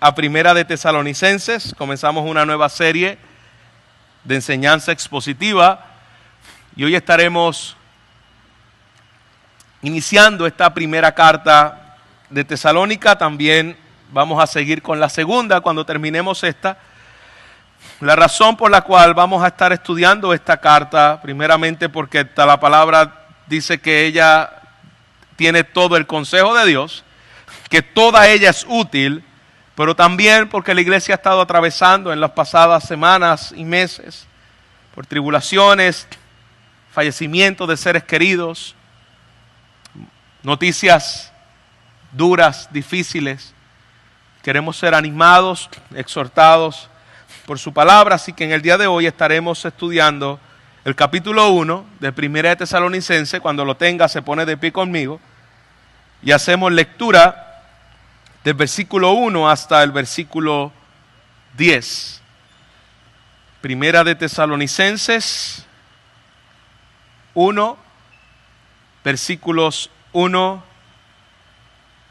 a Primera de Tesalonicenses. Comenzamos una nueva serie de enseñanza expositiva y hoy estaremos iniciando esta primera carta de Tesalónica. También vamos a seguir con la segunda cuando terminemos esta. La razón por la cual vamos a estar estudiando esta carta, primeramente porque la palabra dice que ella tiene todo el consejo de Dios, que toda ella es útil, pero también porque la iglesia ha estado atravesando en las pasadas semanas y meses por tribulaciones, fallecimientos de seres queridos, noticias duras, difíciles. Queremos ser animados, exhortados por su palabra, así que en el día de hoy estaremos estudiando el capítulo 1 de Primera de Tesalonicenses. Cuando lo tenga se pone de pie conmigo y hacemos lectura del versículo 1 hasta el versículo 10. Primera de Tesalonicenses 1, versículos 1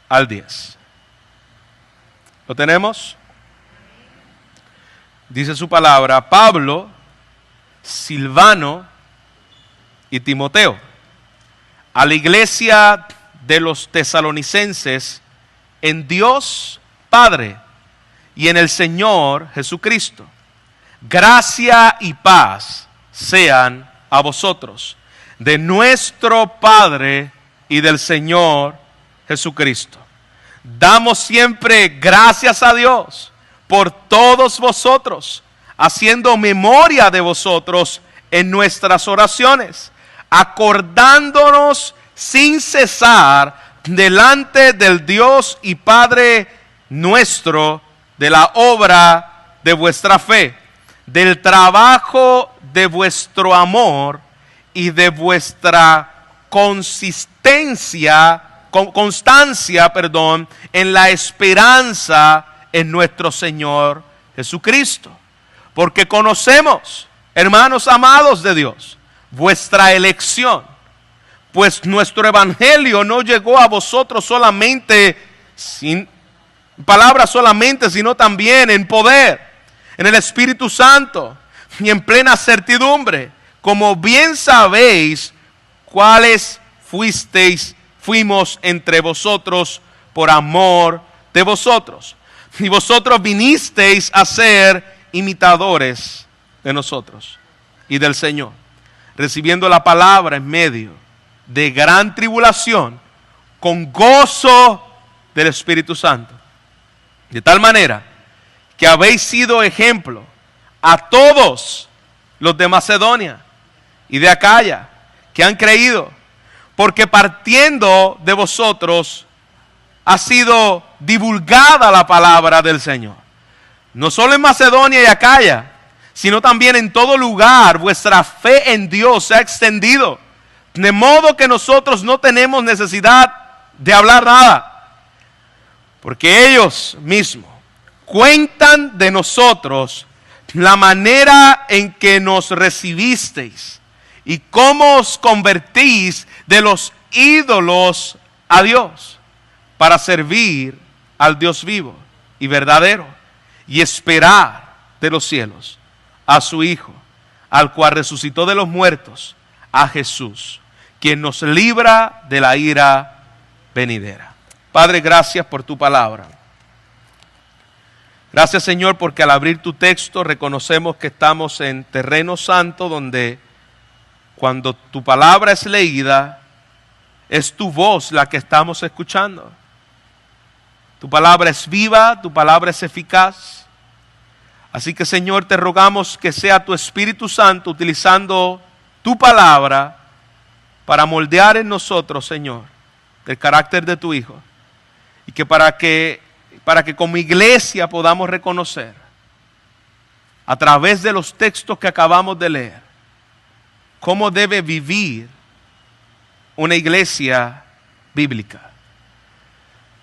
al 10. ¿Lo tenemos? Dice su palabra: Pablo, Silvano y Timoteo, a la iglesia de los tesalonicenses, en Dios Padre y en el Señor Jesucristo. Gracia y paz sean a vosotros, de nuestro Padre y del Señor Jesucristo. Damos siempre gracias a Dios por todos vosotros, haciendo memoria de vosotros en nuestras oraciones, acordándonos sin cesar delante del Dios y Padre nuestro de la obra de vuestra fe, del trabajo de vuestro amor y de vuestra constancia en la esperanza en nuestro Señor Jesucristo. Porque conocemos, hermanos amados de Dios, vuestra elección, pues nuestro evangelio no llegó a vosotros solamente sin palabras solamente, sino también en poder, en el Espíritu Santo y en plena certidumbre, como bien sabéis cuáles fuimos entre vosotros por amor de vosotros. Y vosotros vinisteis a ser imitadores de nosotros y del Señor, recibiendo la palabra en medio de gran tribulación, con gozo del Espíritu Santo. De tal manera que habéis sido ejemplo a todos los de Macedonia y de Acaya que han creído, porque partiendo de vosotros ha sido divulgada la palabra del Señor. No solo en Macedonia y Acaya, sino también en todo lugar vuestra fe en Dios se ha extendido, de modo que nosotros no tenemos necesidad de hablar nada, porque ellos mismos cuentan de nosotros la manera en que nos recibisteis y cómo os convertís de los ídolos a Dios, para servir al Dios vivo y verdadero y esperar de los cielos a su Hijo, al cual resucitó de los muertos, a Jesús, quien nos libra de la ira venidera. Padre, gracias por tu palabra. Gracias, Señor, porque al abrir tu texto reconocemos que estamos en terreno santo, donde cuando tu palabra es leída, es tu voz la que estamos escuchando. Tu palabra es viva, tu palabra es eficaz. Así que, Señor, te rogamos que sea tu Espíritu Santo utilizando tu palabra para moldear en nosotros, Señor, el carácter de tu Hijo. Y que para que como iglesia podamos reconocer a través de los textos que acabamos de leer cómo debe vivir una iglesia bíblica.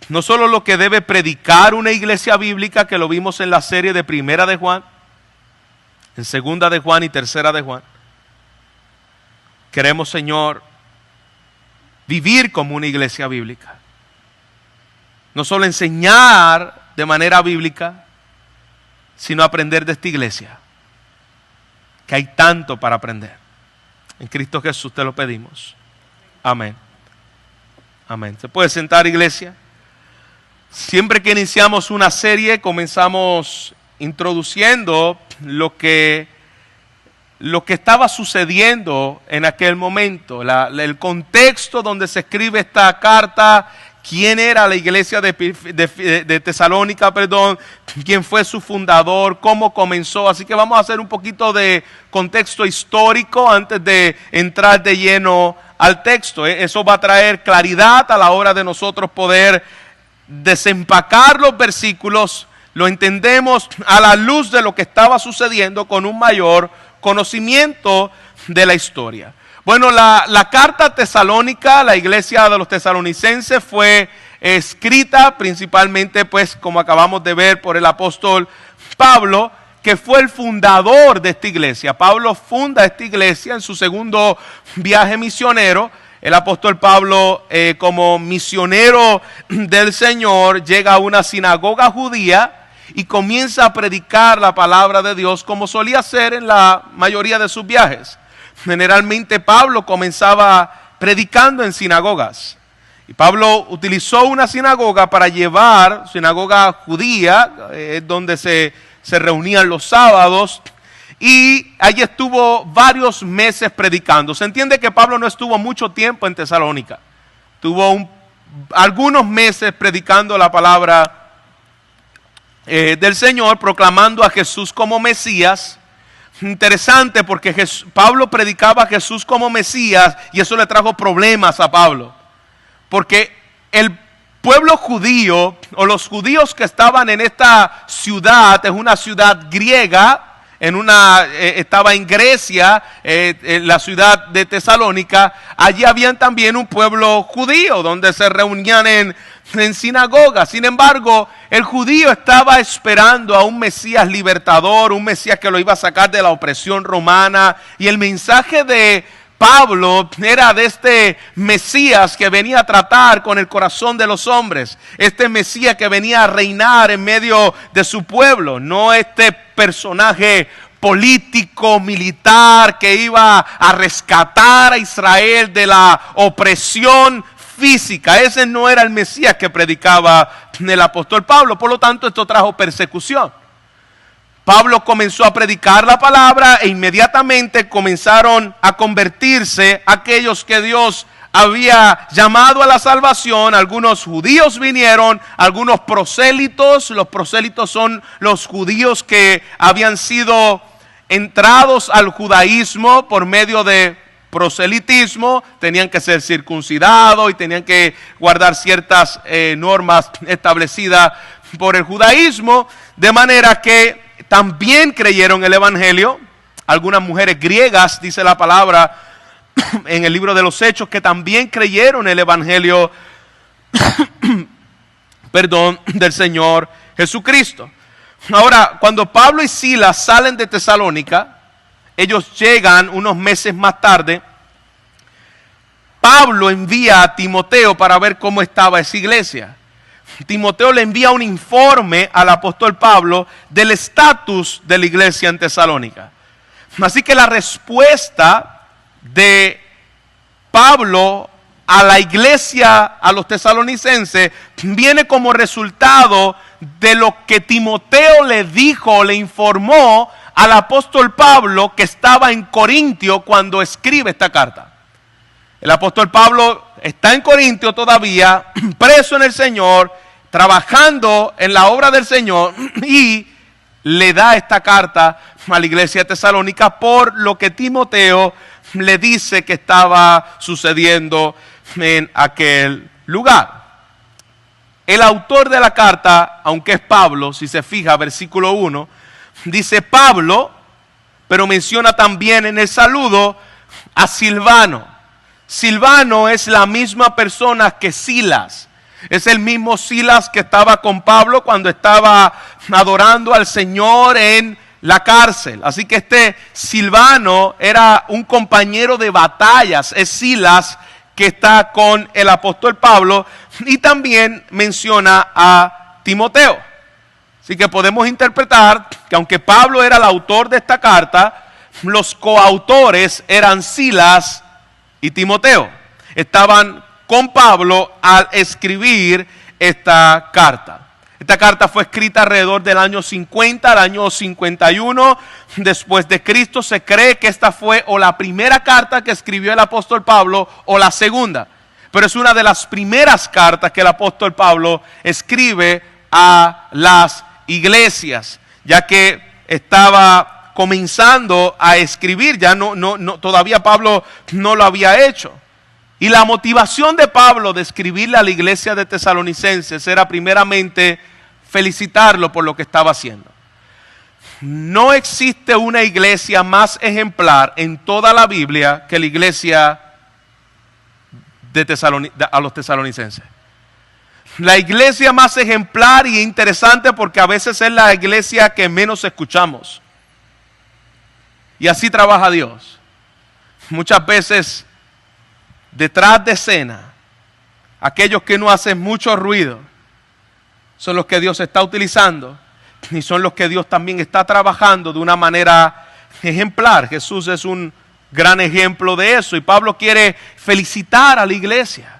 No solo lo que debe predicar una iglesia bíblica, que lo vimos en la serie de Primera de Juan, en Segunda de Juan y Tercera de Juan. Queremos, Señor, vivir como una iglesia bíblica. No solo enseñar de manera bíblica, sino aprender de esta iglesia, que hay tanto para aprender. En Cristo Jesús te lo pedimos. Amén. Amén. ¿Se puede sentar, iglesia? Siempre que iniciamos una serie, comenzamos introduciendo lo que estaba sucediendo en aquel momento, el contexto donde se escribe esta carta, quién era la iglesia de Tesalónica, quién fue su fundador, cómo comenzó. Así que vamos a hacer un poquito de contexto histórico antes de entrar de lleno al texto. Eso va a traer claridad a la hora de nosotros poder desempacar los versículos. Lo entendemos a la luz de lo que estaba sucediendo con un mayor conocimiento de la historia. Bueno, la carta tesalónica, la iglesia de los tesalonicenses, fue escrita principalmente, pues, como acabamos de ver, por el apóstol Pablo, que fue el fundador de esta iglesia. Pablo funda esta iglesia en su segundo viaje misionero. El apóstol Pablo, como misionero del Señor, llega a una sinagoga judía y comienza a predicar la palabra de Dios, como solía hacer en la mayoría de sus viajes. Generalmente Pablo comenzaba predicando en sinagogas. Y Pablo utilizó una sinagoga para llevar, sinagoga judía, donde se reunían los sábados, y allí estuvo varios meses predicando. Se entiende que Pablo no estuvo mucho tiempo en Tesalónica. Tuvo algunos meses predicando la palabra del Señor, proclamando a Jesús como Mesías. Interesante, porque Pablo predicaba a Jesús como Mesías y eso le trajo problemas a Pablo, porque el pueblo judío o los judíos que estaban en esta ciudad, es una ciudad griega, estaba en Grecia, en la ciudad de Tesalónica. Allí habían también un pueblo judío donde se reunían en sinagogas. Sin embargo, el judío estaba esperando a un Mesías libertador, un Mesías que lo iba a sacar de la opresión romana, y el mensaje de Pablo era de este Mesías que venía a tratar con el corazón de los hombres, este Mesías que venía a reinar en medio de su pueblo, no este personaje político, militar, que iba a rescatar a Israel de la opresión física. Ese no era el Mesías que predicaba el apóstol Pablo. Por lo tanto, esto trajo persecución. Pablo comenzó a predicar la palabra e inmediatamente comenzaron a convertirse aquellos que Dios había llamado a la salvación. Algunos judíos vinieron, algunos prosélitos. Los prosélitos son los judíos que habían sido entrados al judaísmo por medio de proselitismo. Tenían que ser circuncidados y tenían que guardar ciertas normas establecidas por el judaísmo, de manera que también creyeron el evangelio. Algunas mujeres griegas, dice la palabra en el libro de los Hechos, que también creyeron el evangelio del Señor Jesucristo. Ahora, cuando Pablo y Silas salen de Tesalónica, ellos llegan unos meses más tarde. Pablo envía a Timoteo para ver cómo estaba esa iglesia. Timoteo le envía un informe al apóstol Pablo del estatus de la iglesia en Tesalónica. Así que la respuesta de Pablo a la iglesia, a los tesalonicenses, viene como resultado de lo que Timoteo le dijo, le informó al apóstol Pablo, que estaba en Corintio cuando escribe esta carta. El apóstol Pablo está en Corintio todavía, preso en el Señor, trabajando en la obra del Señor, y le da esta carta a la iglesia de Tesalónica por lo que Timoteo le dice que estaba sucediendo en aquel lugar. El autor de la carta, aunque es Pablo, si se fija, versículo 1, dice Pablo, pero menciona también en el saludo a Silvano. Silvano es la misma persona que Silas. Es el mismo Silas que estaba con Pablo cuando estaba adorando al Señor en la cárcel. Así que este Silvano era un compañero de batallas. Es Silas que está con el apóstol Pablo, y también menciona a Timoteo. Así que podemos interpretar que aunque Pablo era el autor de esta carta, los coautores eran Silas y Timoteo. Estaban con Pablo al escribir esta carta. Esta carta fue escrita alrededor del año 50, al año 51 después de Cristo. Se cree que esta fue o la primera carta que escribió el apóstol Pablo o la segunda. Pero es una de las primeras cartas que el apóstol Pablo escribe a las iglesias, ya que estaba comenzando a escribir, todavía Pablo no lo había hecho. Y la motivación de Pablo de escribirle a la iglesia de Tesalonicenses era primeramente felicitarlo por lo que estaba haciendo. No existe una iglesia más ejemplar en toda la Biblia que la iglesia a los tesalonicenses. La iglesia más ejemplar y interesante porque a veces es la iglesia que menos escuchamos. Y así trabaja Dios. Muchas veces detrás de escena, aquellos que no hacen mucho ruido son los que Dios está utilizando y son los que Dios también está trabajando de una manera ejemplar. Jesús es un gran ejemplo de eso y Pablo quiere felicitar a la iglesia.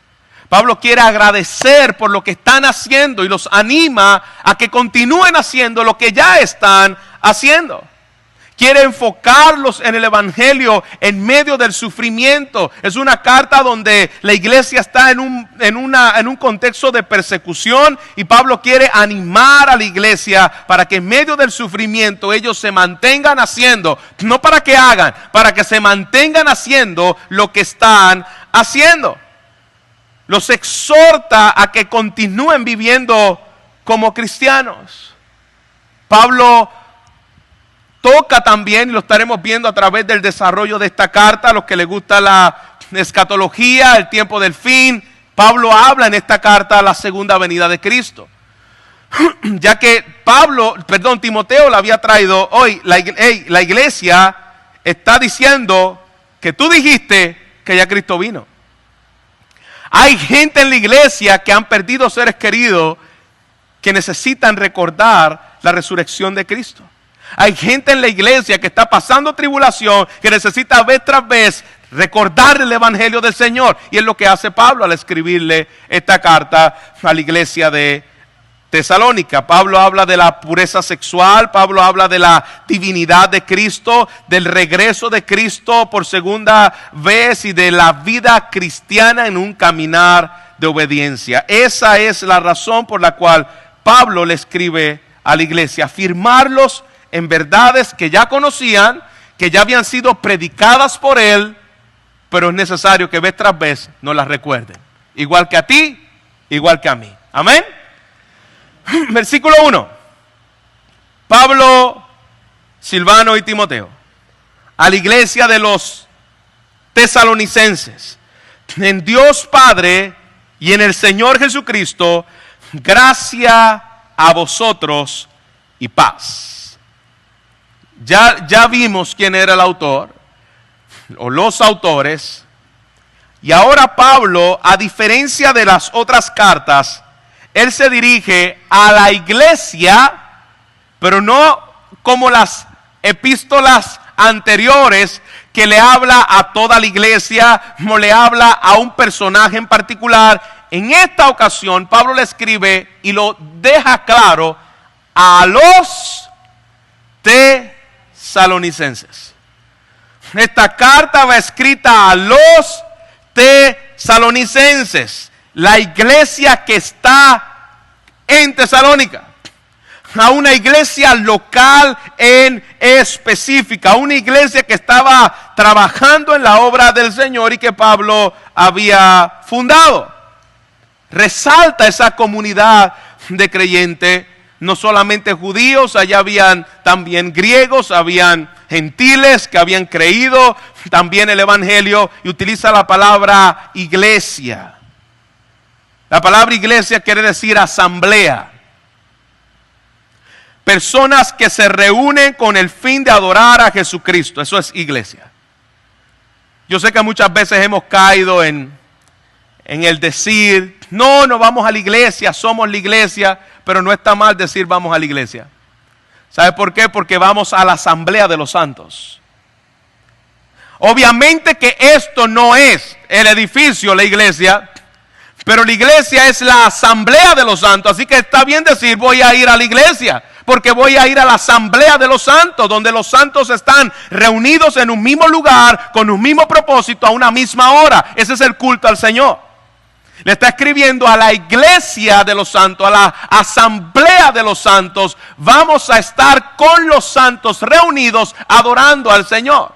Pablo quiere agradecer por lo que están haciendo y los anima a que continúen haciendo lo que ya están haciendo. Quiere enfocarlos en el evangelio en medio del sufrimiento. Es una carta donde la iglesia está en un contexto de persecución y Pablo quiere animar a la iglesia para que en medio del sufrimiento ellos se mantengan haciendo, no para que hagan, para que se mantengan haciendo lo que están haciendo. Los exhorta a que continúen viviendo como cristianos. Pablo toca también, y lo estaremos viendo a través del desarrollo de esta carta, a los que les gusta la escatología, el tiempo del fin. Pablo habla en esta carta de la segunda venida de Cristo. Ya que Timoteo le había traído hoy, la iglesia está diciendo que tú dijiste que ya Cristo vino. Hay gente en la iglesia que han perdido seres queridos que necesitan recordar la resurrección de Cristo. Hay gente en la iglesia que está pasando tribulación, que necesita vez tras vez recordar el evangelio del Señor. Y es lo que hace Pablo al escribirle esta carta a la iglesia de Tesalónica. Pablo habla de la pureza sexual, Pablo habla de la divinidad de Cristo, del regreso de Cristo por segunda vez y de la vida cristiana en un caminar de obediencia. Esa es la razón por la cual Pablo le escribe a la iglesia, afirmarlos en verdades que ya conocían, que ya habían sido predicadas por él, pero es necesario que vez tras vez nos las recuerden. Igual que a ti, igual que a mí. Amén. Versículo 1. Pablo, Silvano y Timoteo, a la iglesia de los tesalonicenses, en Dios Padre y en el Señor Jesucristo, gracia a vosotros y paz. Ya vimos quién era el autor, o los autores, y ahora Pablo, a diferencia de las otras cartas, él se dirige a la iglesia, pero no como las epístolas anteriores, que le habla a toda la iglesia, no le habla a un personaje en particular. En esta ocasión, Pablo le escribe y lo deja claro a los tesalonicenses. Esta carta va escrita a los tesalonicenses, la iglesia que está en Tesalónica, a una iglesia local en específica, una iglesia que estaba trabajando en la obra del Señor y que Pablo había fundado. Resalta esa comunidad de creyentes, no solamente judíos, allá habían también griegos, habían gentiles que habían creído también el evangelio, y utiliza la palabra iglesia. La palabra iglesia quiere decir asamblea. Personas que se reúnen con el fin de adorar a Jesucristo. Eso es iglesia. Yo sé que muchas veces hemos caído en el decir, no vamos a la iglesia, somos la iglesia. pero no está mal decir vamos a la iglesia. ¿Sabe por qué? Porque vamos a la asamblea de los santos. Obviamente que esto no es el edificio, la iglesia, pero la iglesia es la asamblea de los santos. Así que está bien decir voy a ir a la iglesia, porque voy a ir a la asamblea de los santos, donde los santos están reunidos en un mismo lugar, con un mismo propósito, a una misma hora. Ese es el culto al Señor. Le está escribiendo a la iglesia de los santos, a la asamblea de los santos. Vamos a estar con los santos reunidos adorando al Señor.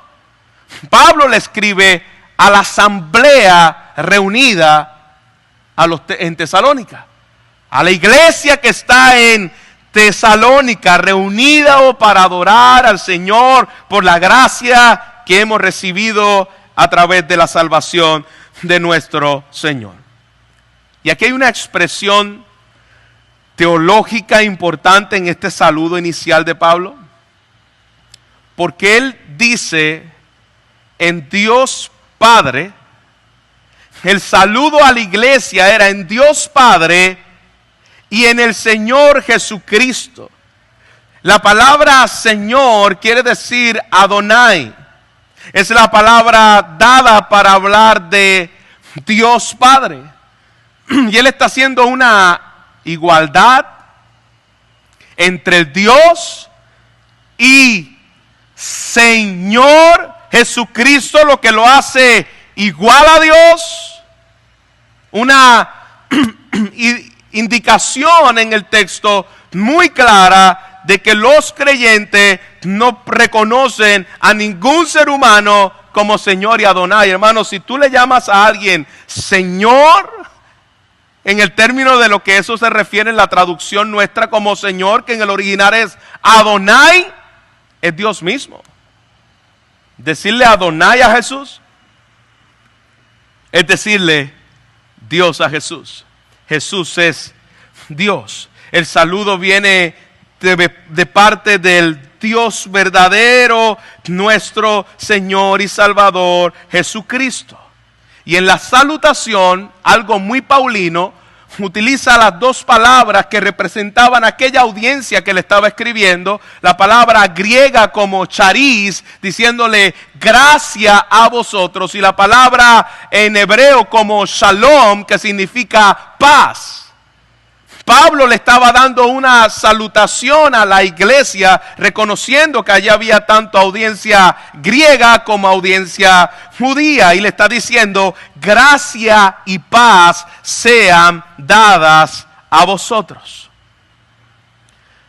Pablo le escribe a la asamblea reunida en Tesalónica, a la iglesia que está en Tesalónica, reunida para adorar al Señor por la gracia que hemos recibido a través de la salvación de nuestro Señor. Y aquí hay una expresión teológica importante en este saludo inicial de Pablo, porque él dice en Dios Padre. El saludo a la iglesia era en Dios Padre y en el Señor Jesucristo. La palabra Señor quiere decir Adonai. Es la palabra dada para hablar de Dios Padre. Y él está haciendo una igualdad entre Dios y Señor Jesucristo, lo que lo hace igual a Dios. Una indicación en el texto muy clara de que los creyentes no reconocen a ningún ser humano como Señor y Adonai. Hermano, si tú le llamas a alguien Señor, en el término de lo que eso se refiere en la traducción nuestra como Señor, que en el original es Adonai, es Dios mismo. Decirle Adonai a Jesús es decirle Dios a Jesús. Jesús es Dios. El saludo viene de parte del Dios verdadero, nuestro Señor y Salvador Jesucristo. Y en la salutación, algo muy paulino, utiliza las dos palabras que representaban aquella audiencia que le estaba escribiendo. La palabra griega como charis, diciéndole gracia a vosotros, y la palabra en hebreo como shalom, que significa paz. Pablo le estaba dando una salutación a la iglesia, reconociendo que allí había tanto audiencia griega como audiencia judía, y le está diciendo gracia y paz sean dadas a vosotros.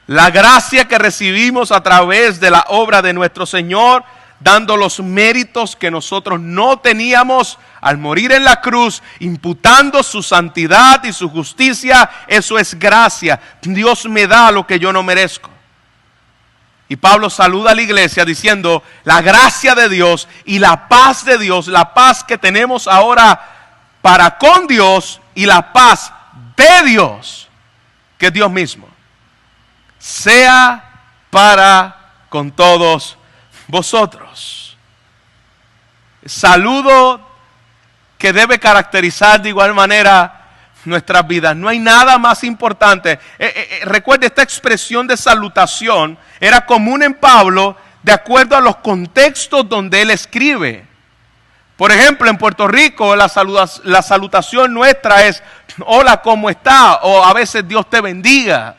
La gracia que recibimos a través de la obra de nuestro Señor, dando los méritos que nosotros no teníamos al morir en la cruz, imputando su santidad y su justicia, eso es gracia. Dios me da lo que yo no merezco. Y Pablo saluda a la iglesia diciendo la gracia de Dios y la paz de Dios, la paz que tenemos ahora para con Dios y la paz de Dios, que es Dios mismo, sea para con todos vosotros. Saludo que debe caracterizar de igual manera nuestras vidas. No hay nada más importante. Recuerde, esta expresión de salutación era común en Pablo de acuerdo a los contextos donde él escribe. Por ejemplo, en Puerto Rico la salutación nuestra es hola, ¿cómo está? O a veces Dios te bendiga.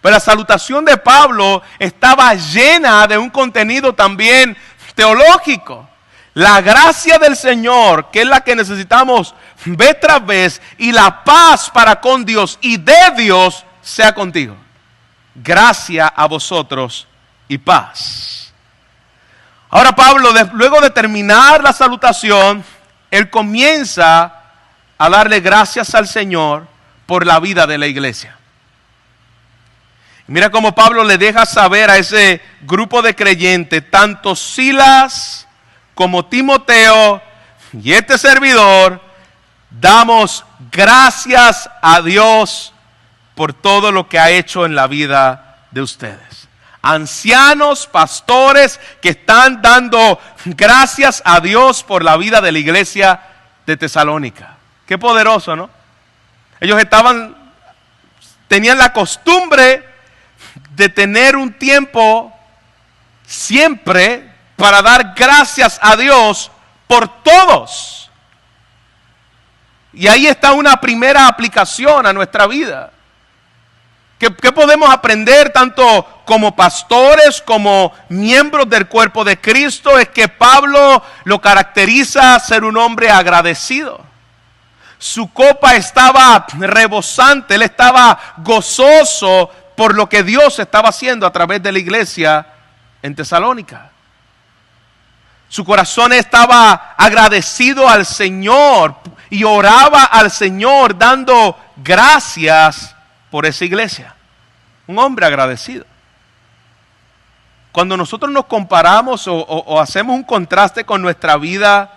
Pero la salutación de Pablo estaba llena de un contenido también teológico. La gracia del Señor, que es la que necesitamos vez tras vez, y la paz para con Dios y de Dios sea contigo. Gracia a vosotros y paz. Ahora Pablo, luego de terminar la salutación, él comienza a darle gracias al Señor por la vida de la iglesia. Mira cómo Pablo le deja saber a ese grupo de creyentes, tanto Silas como Timoteo y este servidor, damos gracias a Dios por todo lo que ha hecho en la vida de ustedes. Ancianos, pastores que están dando gracias a Dios por la vida de la iglesia de Tesalónica. Qué poderoso, ¿no? Ellos estaban tenían la costumbre de tener un tiempo siempre para dar gracias a Dios por todos. Y ahí está una primera aplicación a nuestra vida. ¿Qué podemos aprender tanto como pastores, como miembros del cuerpo de Cristo? Es que Pablo lo caracteriza ser un hombre agradecido. Su copa estaba rebosante, él estaba gozoso por lo que Dios estaba haciendo a través de la iglesia en Tesalónica. Su corazón estaba agradecido al Señor y oraba al Señor dando gracias por esa iglesia. Un hombre agradecido. Cuando nosotros nos comparamos o hacemos un contraste con nuestra vida,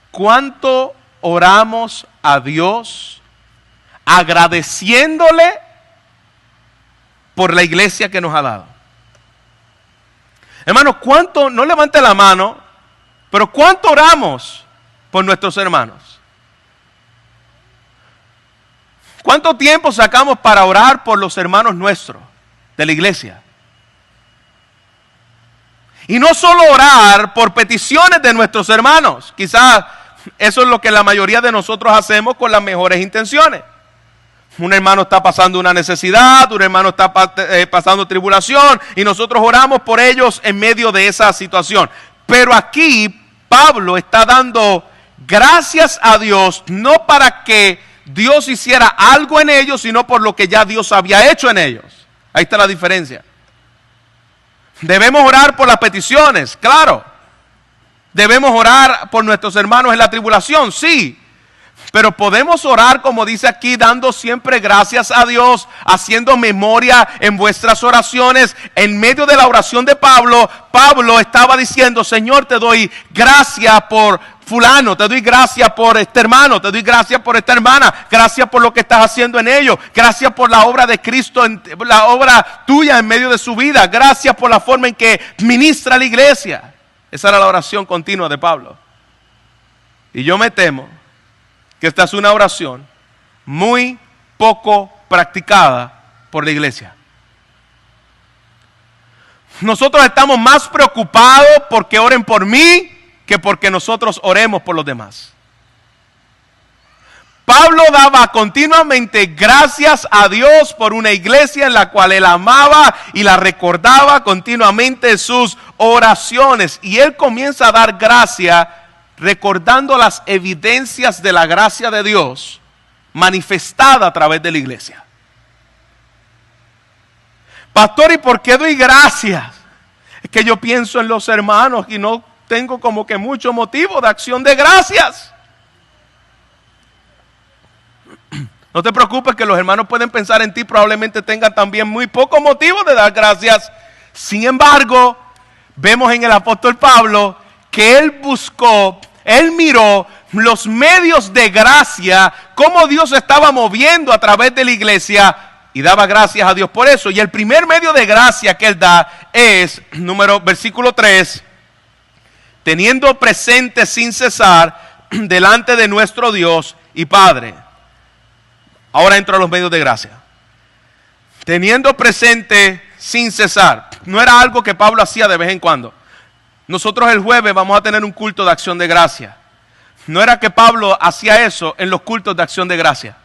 ¿cuánto oramos a Dios agradeciéndole por la iglesia que nos ha dado? Hermanos, ¿cuánto, no levante la mano, pero cuánto oramos por nuestros hermanos? ¿Cuánto tiempo sacamos para orar por los hermanos nuestros de la iglesia? Y no solo orar por peticiones de nuestros hermanos. Quizás eso es lo que la mayoría de nosotros hacemos con las mejores intenciones. Un hermano está pasando una necesidad, un hermano está pasando tribulación y nosotros oramos por ellos en medio de esa situación. Pero aquí Pablo está dando gracias a Dios, no para que Dios hiciera algo en ellos, sino por lo que ya Dios había hecho en ellos. Ahí está la diferencia. Debemos orar por las peticiones, claro. Debemos orar por nuestros hermanos en la tribulación, sí. Pero podemos orar, como dice aquí, dando siempre gracias a Dios, haciendo memoria en vuestras oraciones. En medio de la oración de Pablo, Pablo estaba diciendo: Señor, te doy gracias por fulano, te doy gracias por este hermano, te doy gracias por esta hermana, gracias por lo que estás haciendo en ellos, gracias por la obra de Cristo, la obra tuya en medio de su vida, gracias por la forma en que ministra la iglesia. Esa era la oración continua de Pablo. Y yo me temo que esta es una oración muy poco practicada por la iglesia. Nosotros estamos más preocupados porque oren por mí que porque nosotros oremos por los demás. Pablo daba continuamente gracias a Dios por una iglesia en la cual él amaba y la recordaba continuamente en sus oraciones. Y él comienza a dar gracia recordando las evidencias de la gracia de Dios manifestada a través de la iglesia. Pastor, ¿y por qué doy gracias? Es que yo pienso en los hermanos y no tengo como que mucho motivo de acción de gracias. No te preocupes, que los hermanos pueden pensar en ti, probablemente tengan también muy poco motivo de dar gracias. Sin embargo, vemos en el apóstol Pablo que él buscó, él miró los medios de gracia, cómo Dios estaba moviendo a través de la iglesia y daba gracias a Dios por eso. Y el primer medio de gracia que él da es, versículo 3, teniendo presente sin cesar delante de nuestro Dios y Padre. Ahora entro a los medios de gracia. Teniendo presente sin cesar. No era algo que Pablo hacía de vez en cuando. Nosotros el jueves vamos a tener un culto de acción de gracia. No era que Pablo hacía eso en los cultos de acción de gracia.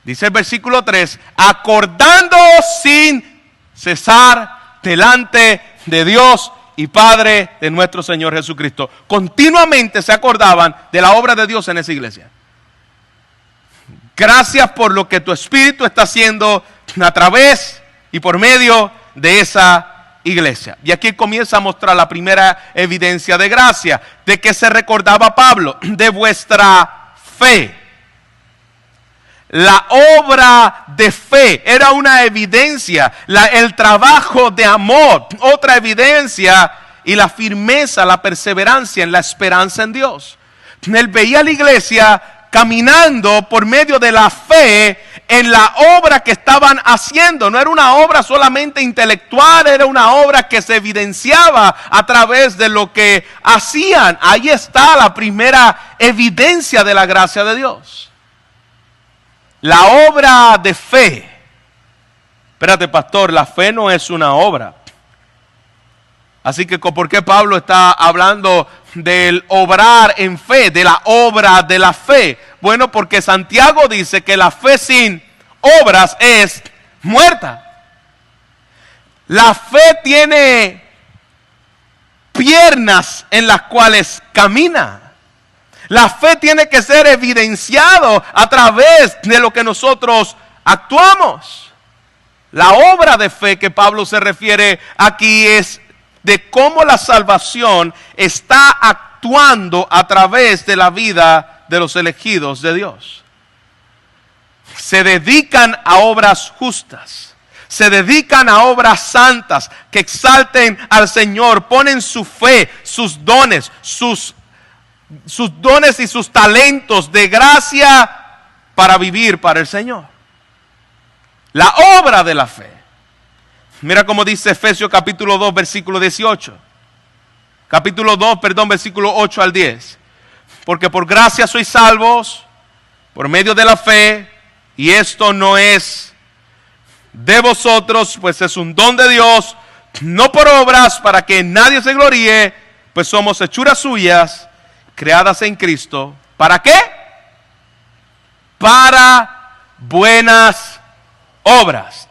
Dice el versículo 3, acordándoos sin cesar delante de Dios y Padre de nuestro Señor Jesucristo. Continuamente se acordaban de la obra de Dios en esa iglesia. Gracias por lo que tu Espíritu está haciendo a través y por medio de esa iglesia. Y aquí comienza a mostrar la primera evidencia de gracia. ¿De qué se recordaba Pablo? De vuestra fe. La obra de fe era una evidencia. El trabajo de amor, otra evidencia. Y la firmeza, la perseverancia en la esperanza en Dios. Él veía a la iglesia caminando por medio de la fe en la obra que estaban haciendo. No era una obra solamente intelectual, era una obra que se evidenciaba a través de lo que hacían. Ahí está la primera evidencia de la gracia de Dios. la obra de fe. Espérate, pastor, la fe no es una obra. Así que, ¿por qué Pablo está hablando del obrar en fe, de la obra de la fe? Bueno, porque Santiago dice que la fe sin obras es muerta. La fe tiene piernas en las cuales camina. La fe tiene que ser evidenciado a través de lo que nosotros actuamos. La obra de fe que Pablo se refiere aquí es de cómo la salvación está actuando a través de la vida de los elegidos de Dios. Se dedican a obras justas, se dedican a obras santas que exalten al Señor, ponen su fe, sus dones, sus dones y sus talentos de gracia para vivir para el Señor. La obra de la fe. Mira cómo dice Efesios capítulo 2, versículo 18. Capítulo 2, versículo 8 al 10. Porque por gracia sois salvos, por medio de la fe, y esto no es de vosotros, pues es un don de Dios, no por obras, para que nadie se gloríe, pues somos hechuras suyas, creadas en Cristo. ¿Para qué? Para buenas obras.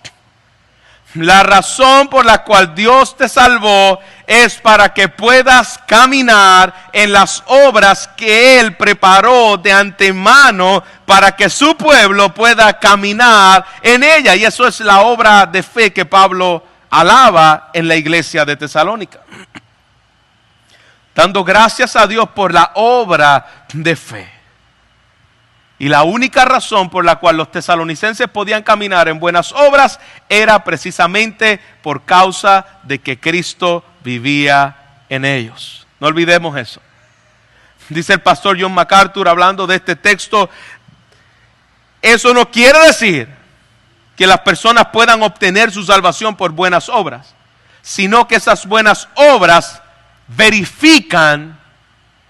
La razón por la cual Dios te salvó es para que puedas caminar en las obras que Él preparó de antemano para que su pueblo pueda caminar en ella. Y eso es la obra de fe que Pablo alaba en la iglesia de Tesalónica. Dando gracias a Dios por la obra de fe. Y la única razón por la cual los tesalonicenses podían caminar en buenas obras era precisamente por causa de que Cristo vivía en ellos. No olvidemos eso. Dice el pastor John MacArthur hablando de este texto, eso no quiere decir que las personas puedan obtener su salvación por buenas obras, sino que esas buenas obras verifican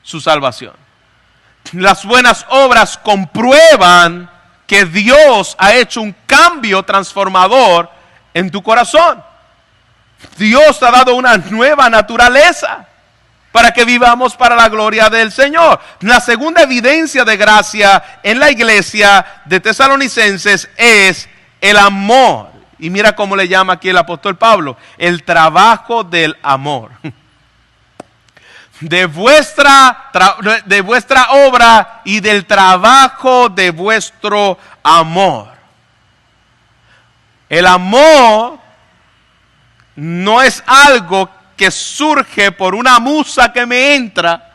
su salvación. Las buenas obras comprueban que Dios ha hecho un cambio transformador en tu corazón. Dios te ha dado una nueva naturaleza para que vivamos para la gloria del Señor. La segunda evidencia de gracia en la iglesia de Tesalonicenses es el amor. Y mira cómo le llama aquí el apóstol Pablo, el trabajo del amor. De vuestra obra y del trabajo de vuestro amor. El amor no es algo que surge por una musa que me entra,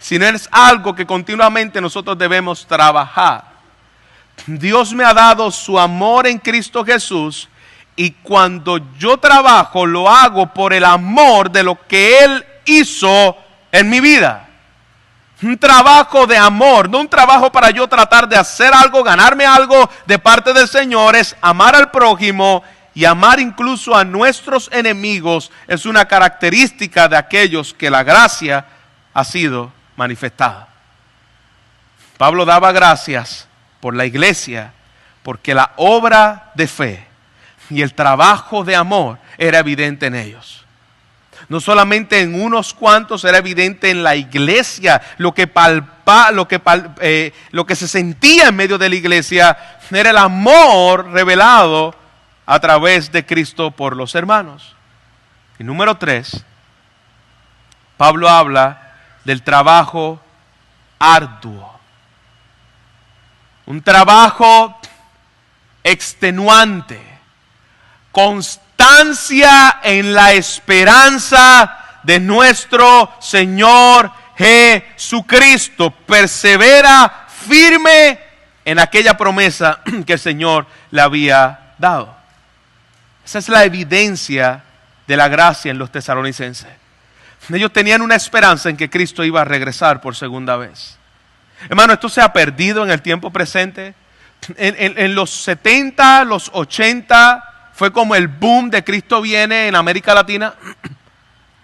sino es algo que continuamente nosotros debemos trabajar. Dios me ha dado su amor en Cristo Jesús, y cuando yo trabajo lo hago por el amor de lo que Él hizo en mi vida. Un trabajo de amor, no un trabajo para yo tratar de hacer algo, ganarme algo de parte del Señor. Es amar al prójimo y amar incluso a nuestros enemigos. Es una característica de aquellos que la gracia ha sido manifestada. Pablo daba gracias por la iglesia porque la obra de fe y el trabajo de amor era evidente en ellos. No solamente en unos cuantos, era evidente en la iglesia. Lo que se sentía en medio de la iglesia era el amor revelado a través de Cristo por los hermanos. Y número 3, Pablo habla del trabajo arduo. Un trabajo extenuante, constante en la esperanza de nuestro Señor Jesucristo. Persevera firme en aquella promesa que el Señor le había dado. Esa es la evidencia de la gracia en los tesalonicenses. Ellos tenían una esperanza en que Cristo iba a regresar por segunda vez. Hermano, esto se ha perdido en el tiempo presente. En los 70, los 80... fue como el boom de Cristo Viene en América Latina.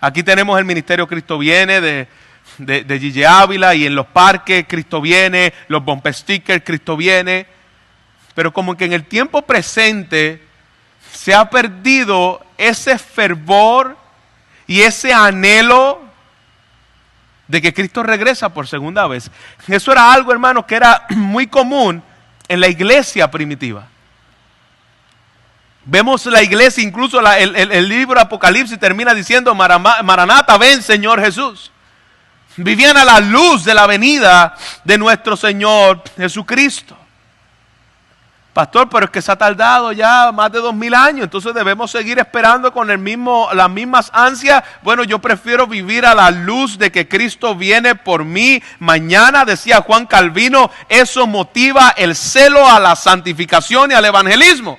Aquí tenemos el ministerio Cristo Viene de Gigi Ávila, y en los parques Cristo Viene, los bumper stickers Cristo Viene. pero como que en el tiempo presente se ha perdido ese fervor y ese anhelo de que Cristo regresa por segunda vez. Eso era algo, hermanos, que era muy común en la iglesia primitiva. Vemos la iglesia, incluso el libro Apocalipsis termina diciendo: Maranata, ven Señor Jesús. Vivían a la luz de la venida de nuestro Señor Jesucristo. Pastor, pero es que se ha tardado ya más de 2000 años, entonces debemos seguir esperando con las mismas ansias. Bueno, yo prefiero vivir a la luz de que Cristo viene por mí mañana, decía Juan Calvino. Eso motiva el celo a la santificación y al evangelismo.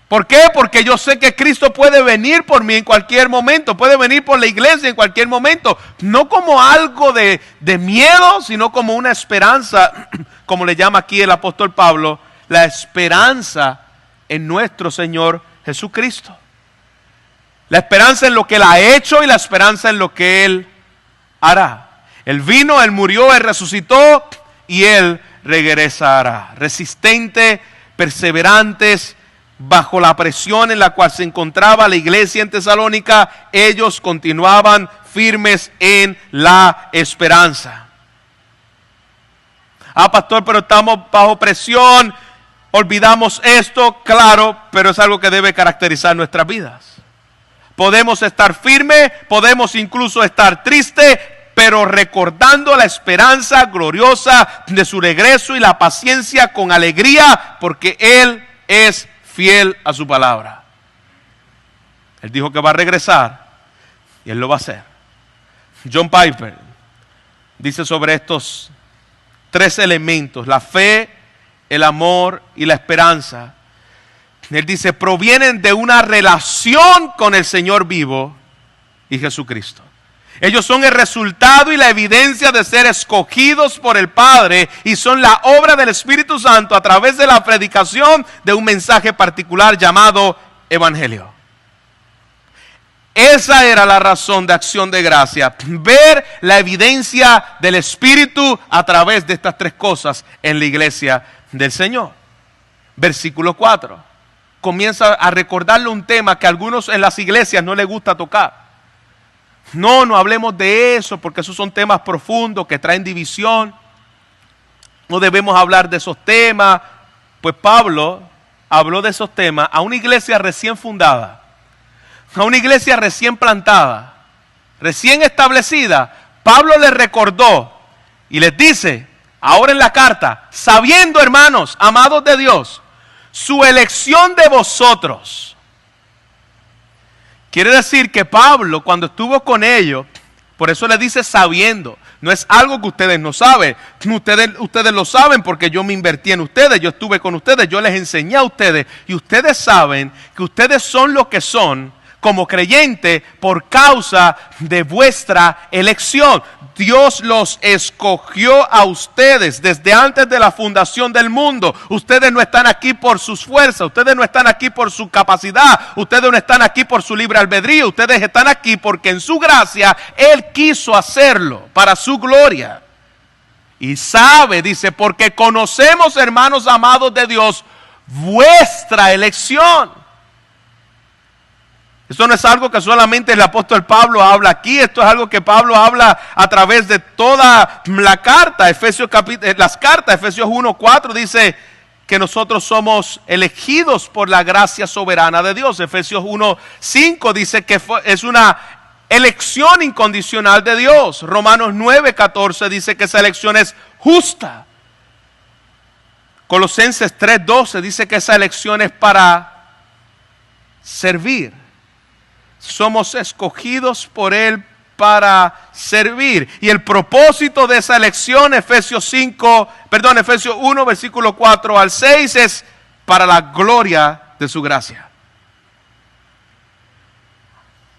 ¿Por qué? Porque yo sé que Cristo puede venir por mí en cualquier momento, puede venir por la iglesia en cualquier momento, no como algo de miedo, sino como una esperanza, como le llama aquí el apóstol Pablo, la esperanza en nuestro Señor Jesucristo. La esperanza en lo que Él ha hecho y la esperanza en lo que Él hará. Él vino, Él murió, Él resucitó y Él regresará. Resistente, perseverantes, bajo la presión en la cual se encontraba la iglesia en Tesalónica, ellos continuaban firmes en la esperanza. Pastor, pero estamos bajo presión, olvidamos esto, claro, pero es algo que debe caracterizar nuestras vidas. Podemos estar firmes, podemos incluso estar tristes, pero recordando la esperanza gloriosa de su regreso y la paciencia con alegría, porque Él es fiel a su palabra. Él dijo que va a regresar y Él lo va a hacer. John Piper dice sobre estos 3 elementos: la fe, el amor y la esperanza. Él dice, provienen de una relación con el Señor vivo y Jesucristo. Ellos son el resultado y la evidencia de ser escogidos por el Padre y son la obra del Espíritu Santo a través de la predicación de un mensaje particular llamado Evangelio. Esa era la razón de Acción de Gracia, ver la evidencia del Espíritu a través de estas 3 cosas en la iglesia del Señor. Versículo 4. Comienza a recordarle un tema que a algunos en las iglesias no les gusta tocar. No hablemos de eso porque esos son temas profundos que traen división. No debemos hablar de esos temas. Pues Pablo habló de esos temas a una iglesia recién fundada, a una iglesia recién plantada, recién establecida. Pablo les recordó y les dice ahora en la carta: sabiendo, hermanos, amados de Dios, su elección de vosotros. Quiere decir que Pablo, cuando estuvo con ellos, por eso le dice sabiendo. No es algo que ustedes no saben. Ustedes lo saben porque yo me invertí en ustedes. Yo estuve con ustedes. Yo les enseñé a ustedes. Y ustedes saben que ustedes son lo que son como creyentes por causa de vuestra elección. Dios los escogió a ustedes desde antes de la fundación del mundo. Ustedes no están aquí por sus fuerzas, ustedes no están aquí por su capacidad, ustedes no están aquí por su libre albedrío, ustedes están aquí porque en su gracia Él quiso hacerlo para su gloria. Y sabe, dice, porque conocemos, hermanos amados de Dios, vuestra elección. Esto no es algo que solamente el apóstol Pablo habla aquí, esto es algo que Pablo habla a través de toda la carta. Las cartas, Efesios 1:4 dice que nosotros somos elegidos por la gracia soberana de Dios. Efesios 1:5 dice que es una elección incondicional de Dios. Romanos 9:14 dice que esa elección es justa. Colosenses 3:12 dice que esa elección es para servir. Somos escogidos por Él para servir. Y el propósito de esa elección, Efesios 1, versículo 4 al 6, es para la gloria de su gracia.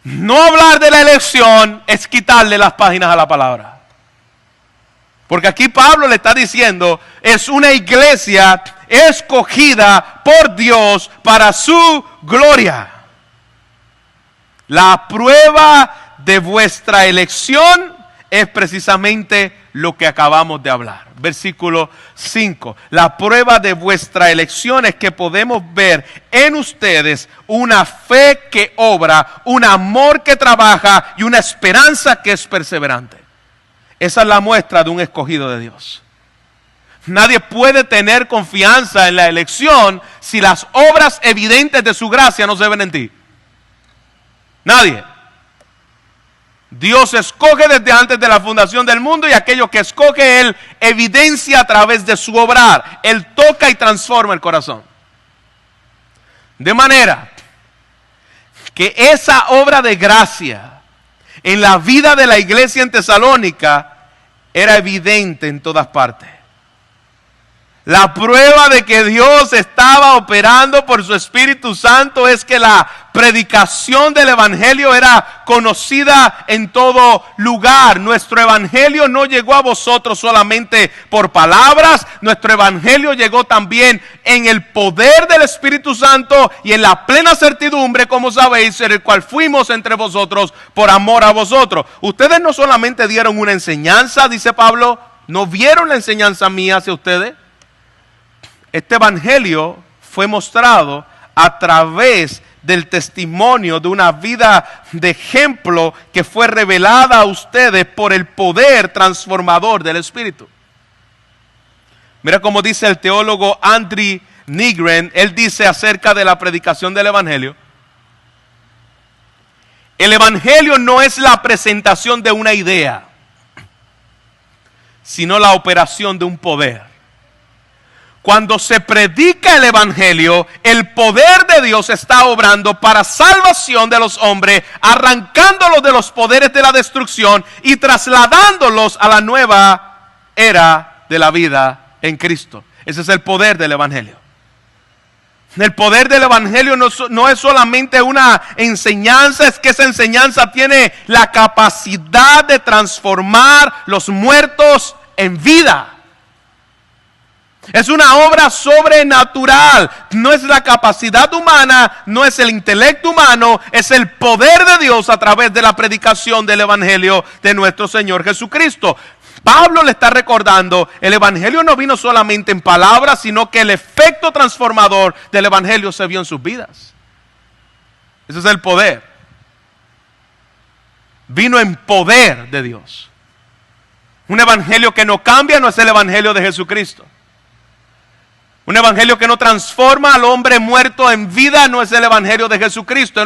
No hablar de la elección es quitarle las páginas a la palabra. Porque aquí Pablo le está diciendo, es una iglesia escogida por Dios para su gloria. La prueba de vuestra elección es precisamente lo que acabamos de hablar. Versículo 5. La prueba de vuestra elección es que podemos ver en ustedes una fe que obra, un amor que trabaja y una esperanza que es perseverante. Esa es la muestra de un escogido de Dios. Nadie puede tener confianza en la elección si las obras evidentes de su gracia no se ven en ti. Nadie. Dios escoge desde antes de la fundación del mundo y aquello que escoge Él evidencia a través de su obrar. Él toca y transforma el corazón. De manera que esa obra de gracia en la vida de la iglesia en Tesalónica era evidente en todas partes. La prueba de que Dios estaba operando por su Espíritu Santo es que la predicación del Evangelio era conocida en todo lugar. Nuestro Evangelio no llegó a vosotros solamente por palabras, nuestro Evangelio llegó también en el poder del Espíritu Santo y en la plena certidumbre, como sabéis, en el cual fuimos entre vosotros por amor a vosotros. Ustedes no solamente dieron una enseñanza, dice Pablo, no vieron la enseñanza mía hacia ustedes. Este evangelio fue mostrado a través del testimonio de una vida de ejemplo que fue revelada a ustedes por el poder transformador del Espíritu. Mira cómo dice el teólogo Andrew Nygren. Él dice acerca de la predicación del evangelio: el evangelio no es la presentación de una idea, sino la operación de un poder. Cuando se predica el evangelio, el poder de Dios está obrando para salvación de los hombres, arrancándolos de los poderes de la destrucción y trasladándolos a la nueva era de la vida en Cristo. Ese es el poder del evangelio. El poder del evangelio no es solamente una enseñanza, es que esa enseñanza tiene la capacidad de transformar los muertos en vida. Es una obra sobrenatural, no es la capacidad humana, no es el intelecto humano, es el poder de Dios a través de la predicación del evangelio de nuestro Señor Jesucristo. Pablo le está recordando, el evangelio no vino solamente en palabras, sino que el efecto transformador del evangelio se vio en sus vidas. Ese es el poder. Vino en poder de Dios. Un evangelio que no cambia no es el evangelio de Jesucristo. Un evangelio que no transforma al hombre muerto en vida no es el evangelio de Jesucristo.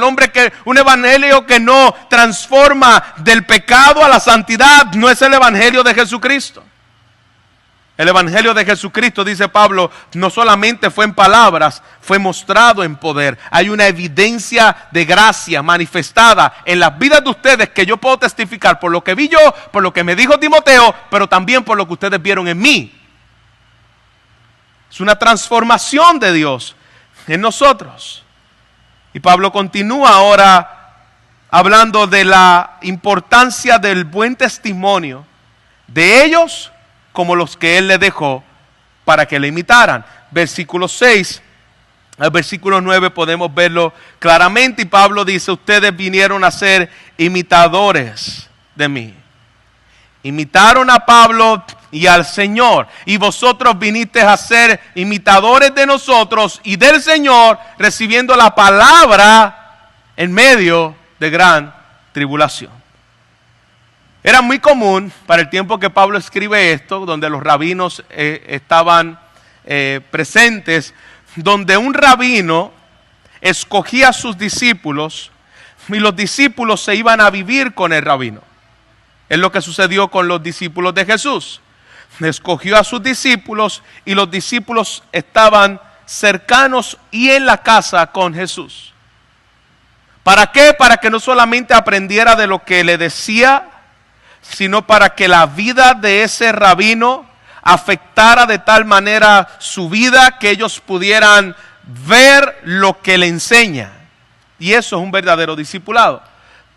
Un evangelio que no transforma del pecado a la santidad no es el evangelio de Jesucristo. El evangelio de Jesucristo, dice Pablo, no solamente fue en palabras, fue mostrado en poder. Hay una evidencia de gracia manifestada en las vidas de ustedes que yo puedo testificar por lo que vi yo, por lo que me dijo Timoteo, pero también por lo que ustedes vieron en mí. Es una transformación de Dios en nosotros. Y Pablo continúa ahora hablando de la importancia del buen testimonio de ellos como los que Él les dejó para que le imitaran. Versículo 6 al versículo 9 podemos verlo claramente y Pablo dice: ustedes vinieron a ser imitadores de mí. Imitaron a Pablo y al Señor, y vosotros vinisteis a ser imitadores de nosotros y del Señor, recibiendo la palabra en medio de gran tribulación. Era muy común para el tiempo que Pablo escribe esto, donde los rabinos estaban presentes, donde un rabino escogía a sus discípulos y los discípulos se iban a vivir con el rabino. Es lo que sucedió con los discípulos de Jesús. Escogió a sus discípulos y los discípulos estaban cercanos y en la casa con Jesús. ¿Para qué? Para que no solamente aprendiera de lo que le decía, sino para que la vida de ese rabino afectara de tal manera su vida que ellos pudieran ver lo que le enseña. Y eso es un verdadero discipulado.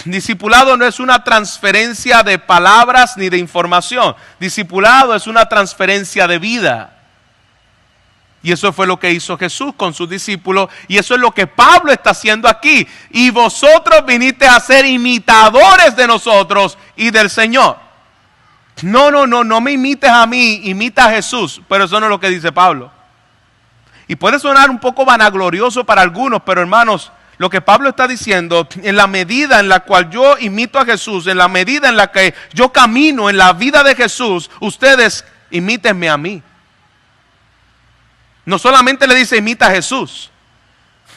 Discipulado no es una transferencia de palabras ni de información. Discipulado es una transferencia de vida. Y eso fue lo que hizo Jesús con sus discípulos. Y eso es lo que Pablo está haciendo aquí. Y vosotros viniste a ser imitadores de nosotros y del Señor. no me imites a mí, imita a Jesús. Pero eso no es lo que dice Pablo. Y puede sonar un poco vanaglorioso para algunos, pero hermanos, lo que Pablo está diciendo, en la medida en la cual yo imito a Jesús, en la medida en la que yo camino en la vida de Jesús, ustedes imítenme a mí. No solamente le dice imita a Jesús,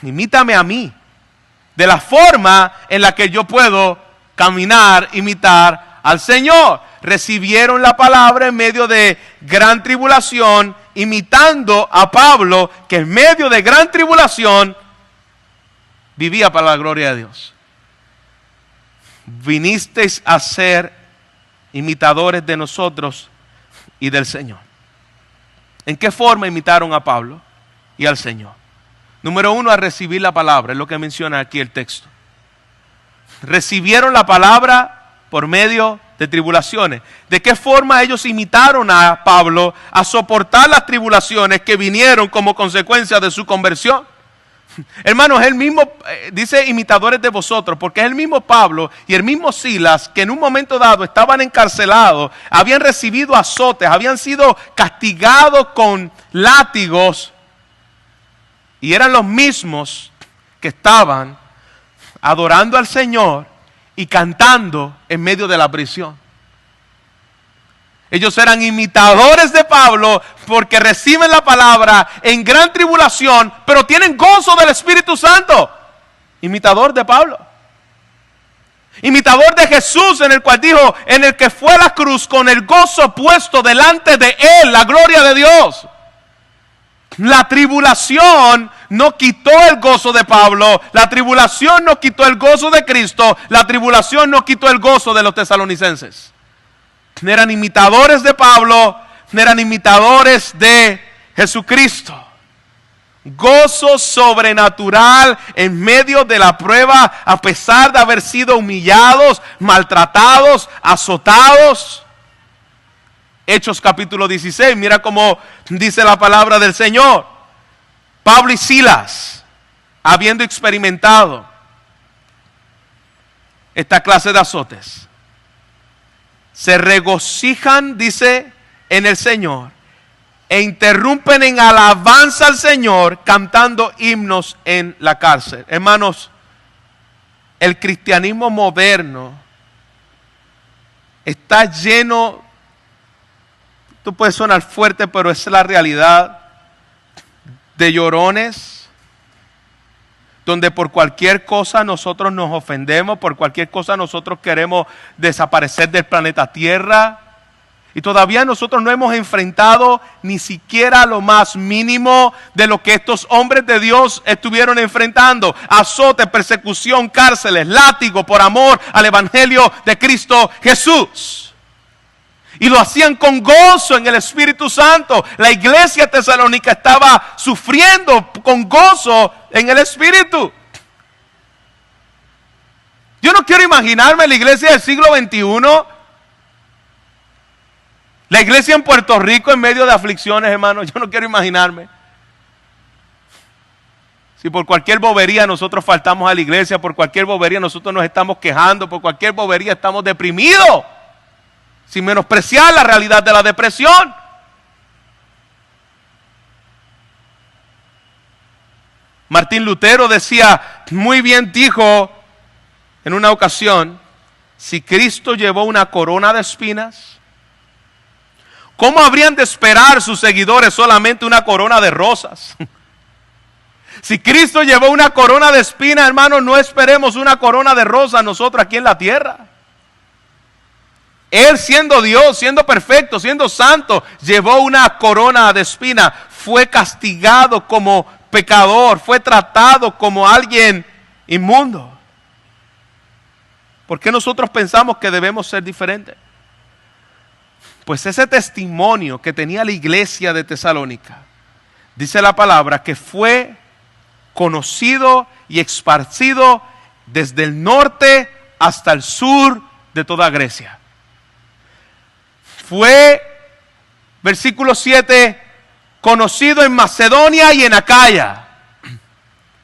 imítame a mí. De la forma en la que yo puedo caminar, imitar al Señor. Recibieron la palabra en medio de gran tribulación, imitando a Pablo, que en medio de gran tribulación vivía para la gloria de Dios. Vinisteis a ser imitadores de nosotros y del Señor. ¿En qué forma imitaron a Pablo y al Señor? Número uno, a recibir la palabra, es lo que menciona aquí el texto. Recibieron la palabra por medio de tribulaciones. ¿De qué forma ellos imitaron a Pablo a soportar las tribulaciones que vinieron como consecuencia de su conversión? Hermanos, es el mismo, dice imitadores de vosotros, porque es el mismo Pablo y el mismo Silas que en un momento dado estaban encarcelados, habían recibido azotes, habían sido castigados con látigos y eran los mismos que estaban adorando al Señor y cantando en medio de la prisión. Ellos eran imitadores de Pablo porque reciben la palabra en gran tribulación, pero tienen gozo del Espíritu Santo. Imitador de Pablo. Imitador de Jesús, en el cual dijo, en el que fue a la cruz con el gozo puesto delante de él, la gloria de Dios. La tribulación no quitó el gozo de Pablo, la tribulación no quitó el gozo de Cristo, la tribulación no quitó el gozo de los tesalonicenses. Eran imitadores de Pablo, eran imitadores de Jesucristo. Gozo sobrenatural en medio de la prueba, a pesar de haber sido humillados, maltratados, azotados. Hechos capítulo 16, mira cómo dice la palabra del Señor. Pablo y Silas, habiendo experimentado esta clase de azotes, se regocijan, dice, en el Señor, e interrumpen en alabanza al Señor, cantando himnos en la cárcel. Hermanos, el cristianismo moderno está lleno, esto puede sonar fuerte, pero es la realidad, de llorones, donde por cualquier cosa nosotros nos ofendemos, por cualquier cosa nosotros queremos desaparecer del planeta Tierra. Y todavía nosotros no hemos enfrentado ni siquiera lo más mínimo de lo que estos hombres de Dios estuvieron enfrentando. Azote, persecución, cárceles, látigo por amor al Evangelio de Cristo Jesús. Y lo hacían con gozo en el Espíritu Santo. La iglesia tesalónica estaba sufriendo con gozo en el Espíritu. Yo no quiero imaginarme la iglesia del siglo XXI, la iglesia en Puerto Rico en medio de aflicciones, hermanos. Yo no quiero imaginarme. Si por cualquier bobería nosotros faltamos a la iglesia, por cualquier bobería nosotros nos estamos quejando, por cualquier bobería estamos deprimidos. Sin menospreciar la realidad de la depresión. Martín Lutero decía, muy bien dijo en una ocasión, si Cristo llevó una corona de espinas, ¿cómo habrían de esperar sus seguidores solamente una corona de rosas? Si Cristo llevó una corona de espinas, hermanos, no esperemos una corona de rosas nosotros aquí en la tierra. Él siendo Dios, siendo perfecto, siendo santo, llevó una corona de espina. Fue castigado como pecador, fue tratado como alguien inmundo. ¿Por qué nosotros pensamos que debemos ser diferentes? Pues ese testimonio que tenía la iglesia de Tesalónica, dice la palabra que fue conocido y esparcido desde el norte hasta el sur de toda Grecia. Fue, versículo 7, conocido en Macedonia y en Acaya.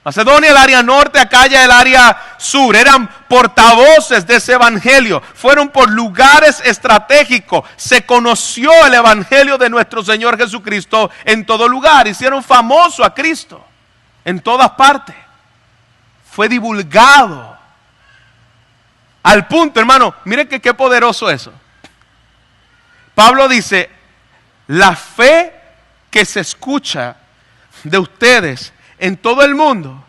Macedonia el área norte, Acaya el área sur. Eran portavoces de ese evangelio, fueron por lugares estratégicos, se conoció el evangelio de nuestro Señor Jesucristo en todo lugar, hicieron famoso a Cristo en todas partes, fue divulgado al punto, hermano, miren que qué poderoso eso. Pablo dice, la fe que se escucha de ustedes en todo el mundo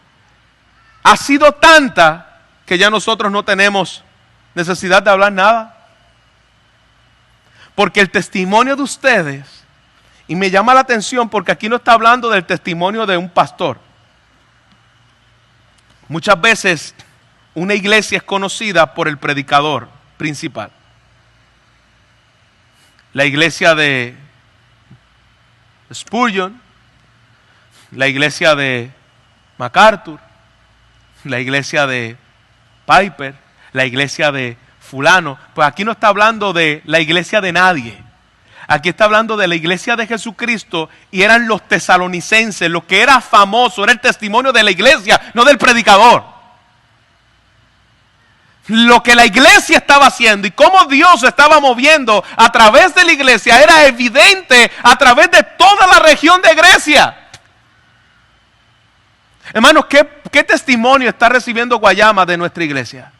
ha sido tanta que ya nosotros no tenemos necesidad de hablar nada. Porque el testimonio de ustedes, y me llama la atención porque aquí no está hablando del testimonio de un pastor. Muchas veces una iglesia es conocida por el predicador principal. La iglesia de Spurgeon, la iglesia de MacArthur, la iglesia de Piper, la iglesia de fulano. Pues aquí no está hablando de la iglesia de nadie. Aquí está hablando de la iglesia de Jesucristo y eran los tesalonicenses. Lo que era famoso era el testimonio de la iglesia, no del predicador. Lo que la iglesia estaba haciendo y cómo Dios se estaba moviendo a través de la iglesia era evidente a través de toda la región de Grecia. Hermanos, ¿qué testimonio está recibiendo Guayama de nuestra iglesia?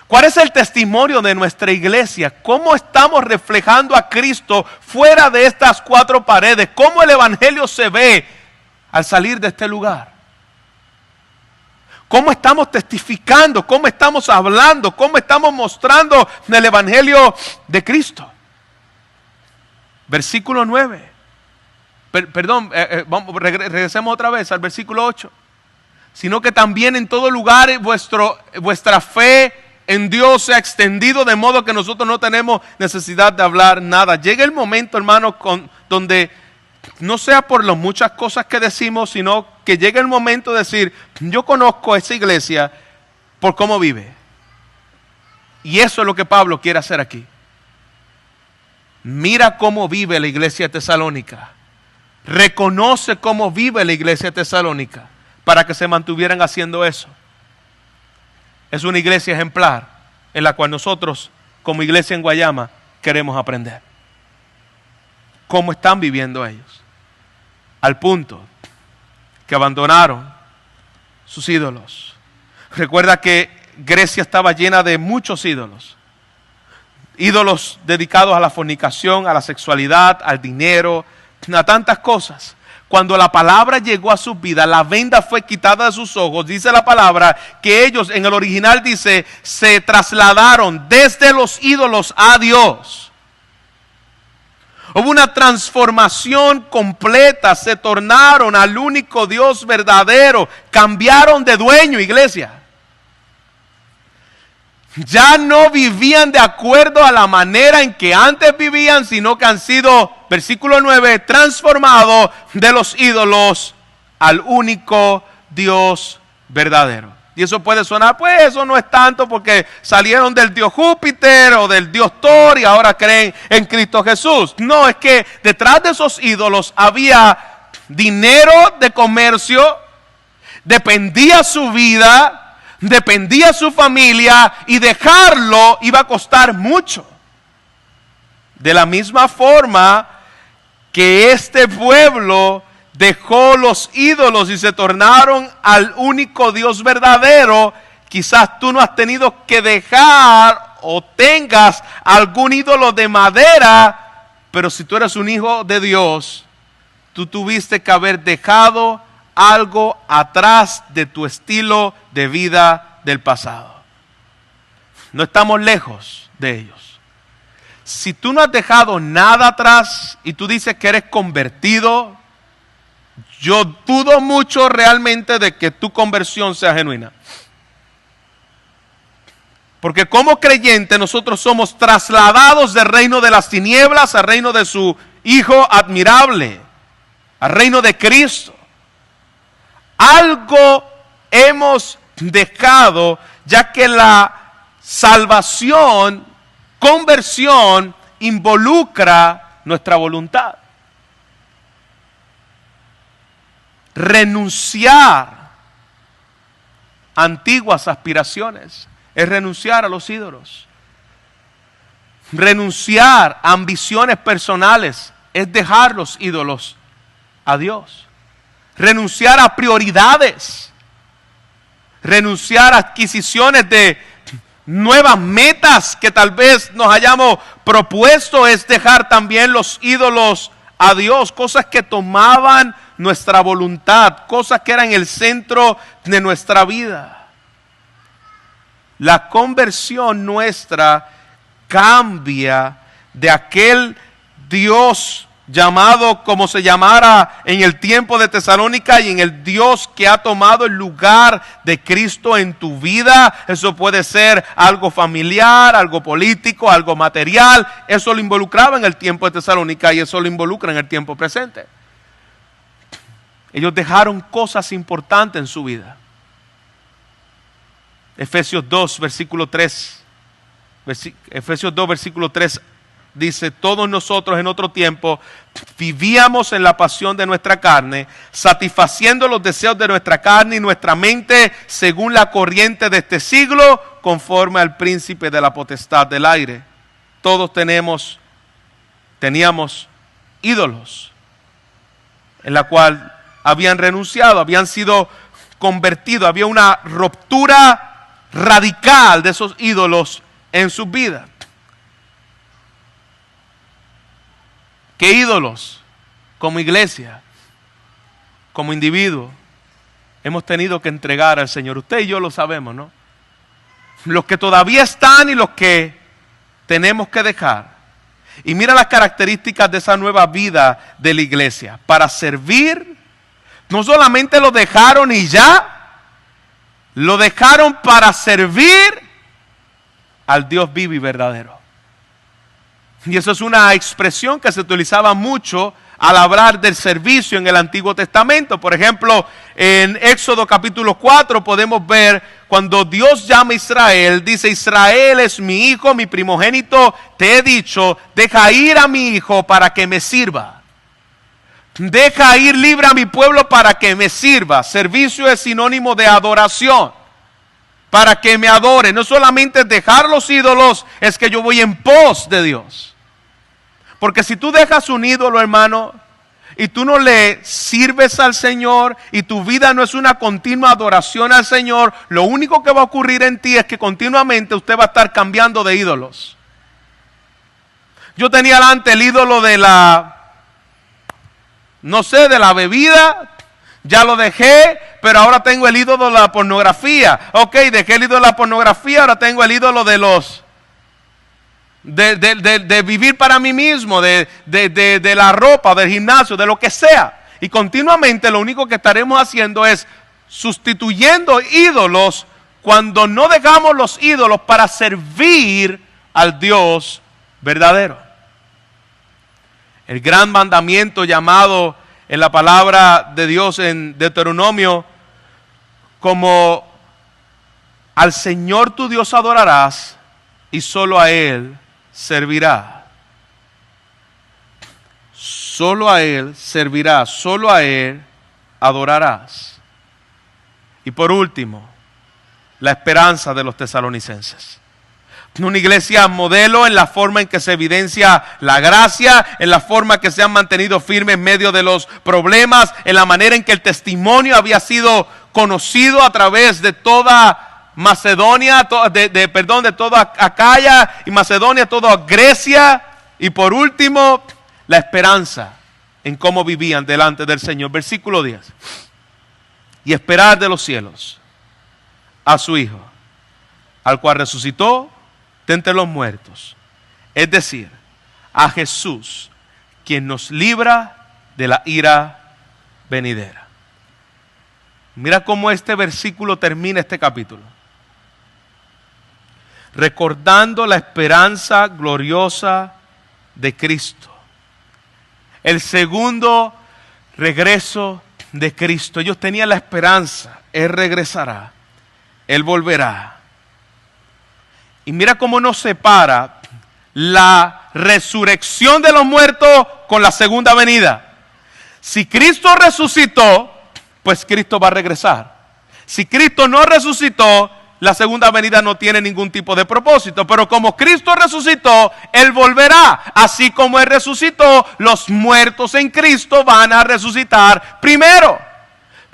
¿Cuál es el testimonio de nuestra iglesia? ¿Cómo estamos reflejando a Cristo fuera de estas cuatro paredes? ¿Cómo el evangelio se ve al salir de este lugar? ¿Cómo estamos testificando? ¿Cómo estamos hablando? ¿Cómo estamos mostrando el evangelio de Cristo? Versículo 9. Regresemos otra vez al versículo 8. Sino que también en todo lugar vuestra fe en Dios se ha extendido, de modo que nosotros no tenemos necesidad de hablar nada. Llega el momento, hermano, donde no sea por las muchas cosas que decimos, sino que llegue el momento de decir, yo conozco a esa iglesia por cómo vive. Y eso es lo que Pablo quiere hacer aquí. Mira cómo vive la iglesia de Tesalónica. Reconoce cómo vive la iglesia de Tesalónica para que se mantuvieran haciendo eso. Es una iglesia ejemplar en la cual nosotros, como iglesia en Guayama, queremos aprender. ¿Cómo están viviendo ellos? Al punto que abandonaron sus ídolos. Recuerda que Grecia estaba llena de muchos ídolos. Ídolos dedicados a la fornicación, a la sexualidad, al dinero, a tantas cosas. Cuando la palabra llegó a su vida, la venda fue quitada de sus ojos. Dice la palabra que ellos, en el original dice, se trasladaron desde los ídolos a Dios. Hubo una transformación completa, se tornaron al único Dios verdadero, cambiaron de dueño, iglesia. Ya no vivían de acuerdo a la manera en que antes vivían, sino que han sido, versículo 9, transformados de los ídolos al único Dios verdadero. Y eso puede sonar, pues eso no es tanto porque salieron del Dios Júpiter o del Dios Thor y ahora creen en Cristo Jesús. No, es que detrás de esos ídolos había dinero de comercio, dependía su vida, dependía su familia y dejarlo iba a costar mucho. De la misma forma que este pueblo dejó los ídolos y se tornaron al único Dios verdadero, quizás tú no has tenido que dejar o tengas algún ídolo de madera, pero si tú eres un hijo de Dios, tú tuviste que haber dejado algo atrás de tu estilo de vida del pasado. No estamos lejos de ellos. Si tú no has dejado nada atrás y tú dices que eres convertido, yo dudo mucho realmente de que tu conversión sea genuina. Porque como creyentes nosotros somos trasladados del reino de las tinieblas al reino de su Hijo admirable, al reino de Cristo. Algo hemos dejado, ya que la salvación, conversión, involucra nuestra voluntad. Renunciar antiguas aspiraciones, es renunciar a los ídolos. Renunciar a ambiciones personales es dejar los ídolos a Dios. Renunciar a prioridades. Renunciar a adquisiciones de nuevas metas que tal vez nos hayamos propuesto es dejar también los ídolos a Dios. Cosas que tomaban nuestra voluntad, cosas que eran el centro de nuestra vida. La conversión nuestra cambia de aquel Dios llamado como se llamara en el tiempo de Tesalónica y en el Dios que ha tomado el lugar de Cristo en tu vida. Eso puede ser algo familiar, algo político, algo material. Eso lo involucraba en el tiempo de Tesalónica y eso lo involucra en el tiempo presente. Ellos dejaron cosas importantes en su vida. Efesios 2, versículo 3. Efesios 2, versículo 3 dice: todos nosotros en otro tiempo vivíamos en la pasión de nuestra carne, satisfaciendo los deseos de nuestra carne y nuestra mente según la corriente de este siglo, conforme al príncipe de la potestad del aire. Todos teníamos ídolos en la cual habían renunciado, habían sido convertidos, había una ruptura radical de esos ídolos en sus vidas. ¿Qué ídolos como iglesia, como individuo, hemos tenido que entregar al Señor? Usted y yo lo sabemos, ¿no? Los que todavía están y los que tenemos que dejar. Y mira las características de esa nueva vida de la iglesia. Para servir, no solamente lo dejaron y ya, lo dejaron para servir al Dios vivo y verdadero. Y eso es una expresión que se utilizaba mucho al hablar del servicio en el Antiguo Testamento. Por ejemplo, en Éxodo capítulo 4 podemos ver cuando Dios llama a Israel, dice: Israel es mi hijo, mi primogénito, te he dicho, deja ir a mi hijo para que me sirva. Deja ir libre a mi pueblo para que me sirva. Servicio es sinónimo de adoración. Para que me adore. No solamente dejar los ídolos, es que yo voy en pos de Dios. Porque si tú dejas un ídolo, hermano, y tú no le sirves al Señor, y tu vida no es una continua adoración al Señor, lo único que va a ocurrir en ti es que continuamente usted va a estar cambiando de ídolos. Yo tenía delante el ídolo de la bebida. Ya lo dejé, pero ahora tengo el ídolo de la pornografía. Ok, dejé el ídolo de la pornografía, ahora tengo el ídolo de de vivir para mí mismo, de la ropa, del gimnasio, de lo que sea. Y continuamente lo único que estaremos haciendo es sustituyendo ídolos cuando no dejamos los ídolos para servir al Dios verdadero. El gran mandamiento llamado en la palabra de Dios en Deuteronomio, como al Señor tu Dios adorarás y solo a Él servirá. Solo a Él servirás, solo a Él adorarás. Y por último, la esperanza de los tesalonicenses. Una iglesia modelo en la forma en que se evidencia la gracia, en la forma que se han mantenido firmes en medio de los problemas, en la manera en que el testimonio había sido conocido a través de toda Macedonia, de toda Acaya y Macedonia, toda Grecia. Y por último, la esperanza en cómo vivían delante del Señor. Versículo 10. Y esperar de los cielos a su Hijo, al cual resucitó de entre los muertos, es decir, a Jesús, quien nos libra de la ira venidera. Mira cómo este versículo termina este capítulo. Recordando la esperanza gloriosa de Cristo. El segundo regreso de Cristo. Ellos tenían la esperanza. Él regresará. Él volverá. Y mira cómo nos separa la resurrección de los muertos con la segunda venida. Si Cristo resucitó, pues Cristo va a regresar. Si Cristo no resucitó, la segunda venida no tiene ningún tipo de propósito. Pero como Cristo resucitó, Él volverá. Así como Él resucitó, los muertos en Cristo van a resucitar primero.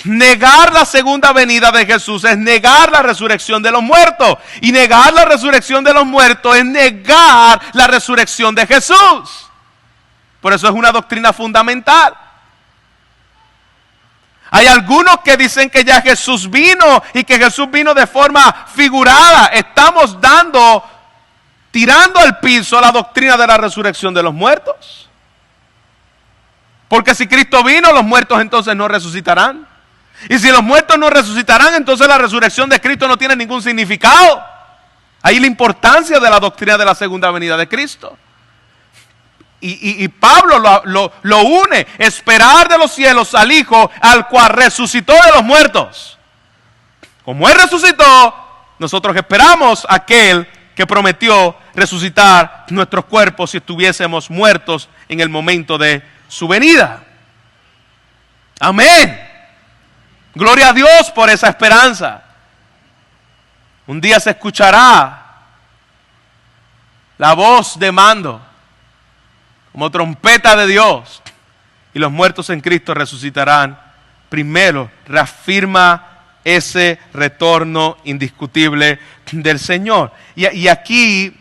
Negar la segunda venida de Jesús es negar la resurrección de los muertos. Y negar la resurrección de los muertos es negar la resurrección de Jesús. Por eso es una doctrina fundamental. Hay algunos que dicen que ya Jesús vino y que Jesús vino de forma figurada. Estamos tirando al piso la doctrina de la resurrección de los muertos. Porque si Cristo vino, los muertos entonces no resucitarán. Y si los muertos no resucitarán, entonces la resurrección de Cristo no tiene ningún significado. Ahí la importancia de la doctrina de la segunda venida de Cristo. Y Pablo lo une, esperar de los cielos al Hijo, al cual resucitó de los muertos. Como Él resucitó, nosotros esperamos a aquel que prometió resucitar nuestros cuerpos si estuviésemos muertos en el momento de su venida. Amén. Gloria a Dios por esa esperanza. Un día se escuchará la voz de mando como trompeta de Dios, y los muertos en Cristo resucitarán primero. Reafirma ese retorno indiscutible del Señor. Y aquí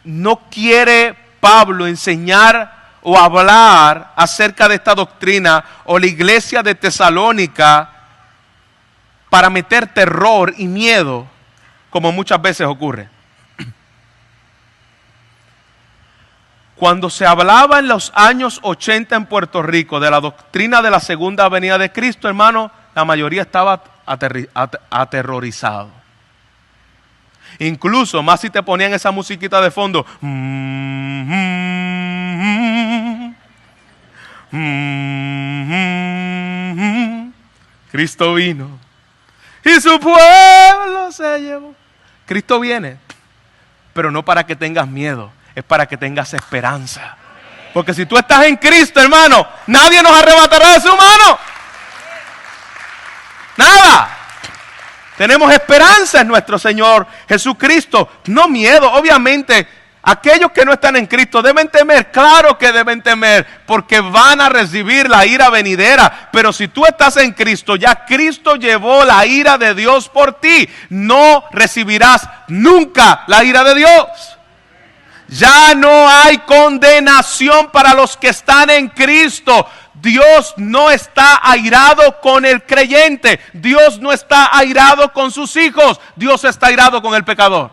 no quiere Pablo enseñar o hablar acerca de esta doctrina o la iglesia de Tesalónica para meter terror y miedo, como muchas veces ocurre. Cuando se hablaba en los años 80 en Puerto Rico de la doctrina de la segunda venida de Cristo, hermano, la mayoría estaba aterrorizado. Incluso, más si te ponían esa musiquita de fondo. Cristo vino y su pueblo se llevó. Cristo viene, pero no para que tengas miedo. Es para que tengas esperanza. Porque si tú estás en Cristo, hermano, nadie nos arrebatará de su mano. Nada. Tenemos esperanza en nuestro Señor Jesucristo. No miedo. Obviamente, aquellos que no están en Cristo deben temer. Claro que deben temer, porque van a recibir la ira venidera. Pero si tú estás en Cristo, ya Cristo llevó la ira de Dios por ti. No recibirás nunca la ira de Dios. Ya no hay condenación para los que están en Cristo. Dios no está airado con el creyente. Dios no está airado con sus hijos. Dios está airado con el pecador.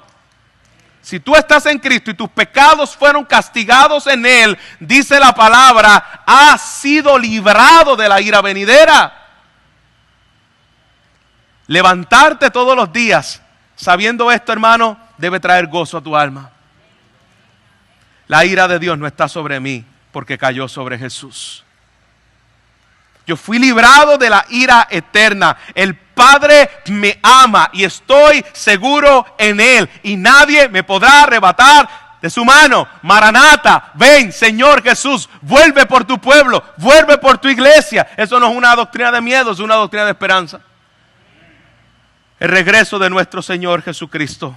Si tú estás en Cristo y tus pecados fueron castigados en Él, dice la palabra, has sido librado de la ira venidera. Levantarte todos los días sabiendo esto, hermano, debe traer gozo a tu alma. La ira de Dios no está sobre mí porque cayó sobre Jesús. Yo fui librado de la ira eterna. El Padre me ama y estoy seguro en Él. Y nadie me podrá arrebatar de su mano. Maranata, ven Señor Jesús, vuelve por tu pueblo, vuelve por tu iglesia. Eso no es una doctrina de miedo, es una doctrina de esperanza. El regreso de nuestro Señor Jesucristo.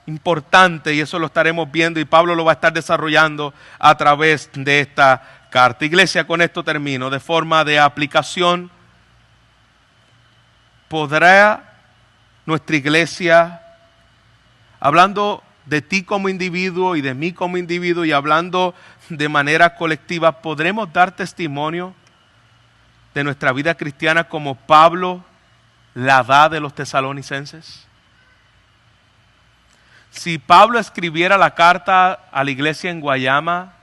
Importante, y eso lo estaremos viendo y Pablo lo va a estar desarrollando a través de esta carta. Iglesia, con esto termino. De forma de aplicación, ¿podrá nuestra iglesia, hablando de ti como individuo y de mí como individuo y hablando de manera colectiva, podremos dar testimonio de nuestra vida cristiana como Pablo la da de los tesalonicenses? Si Pablo escribiera la carta a la iglesia en Guayama,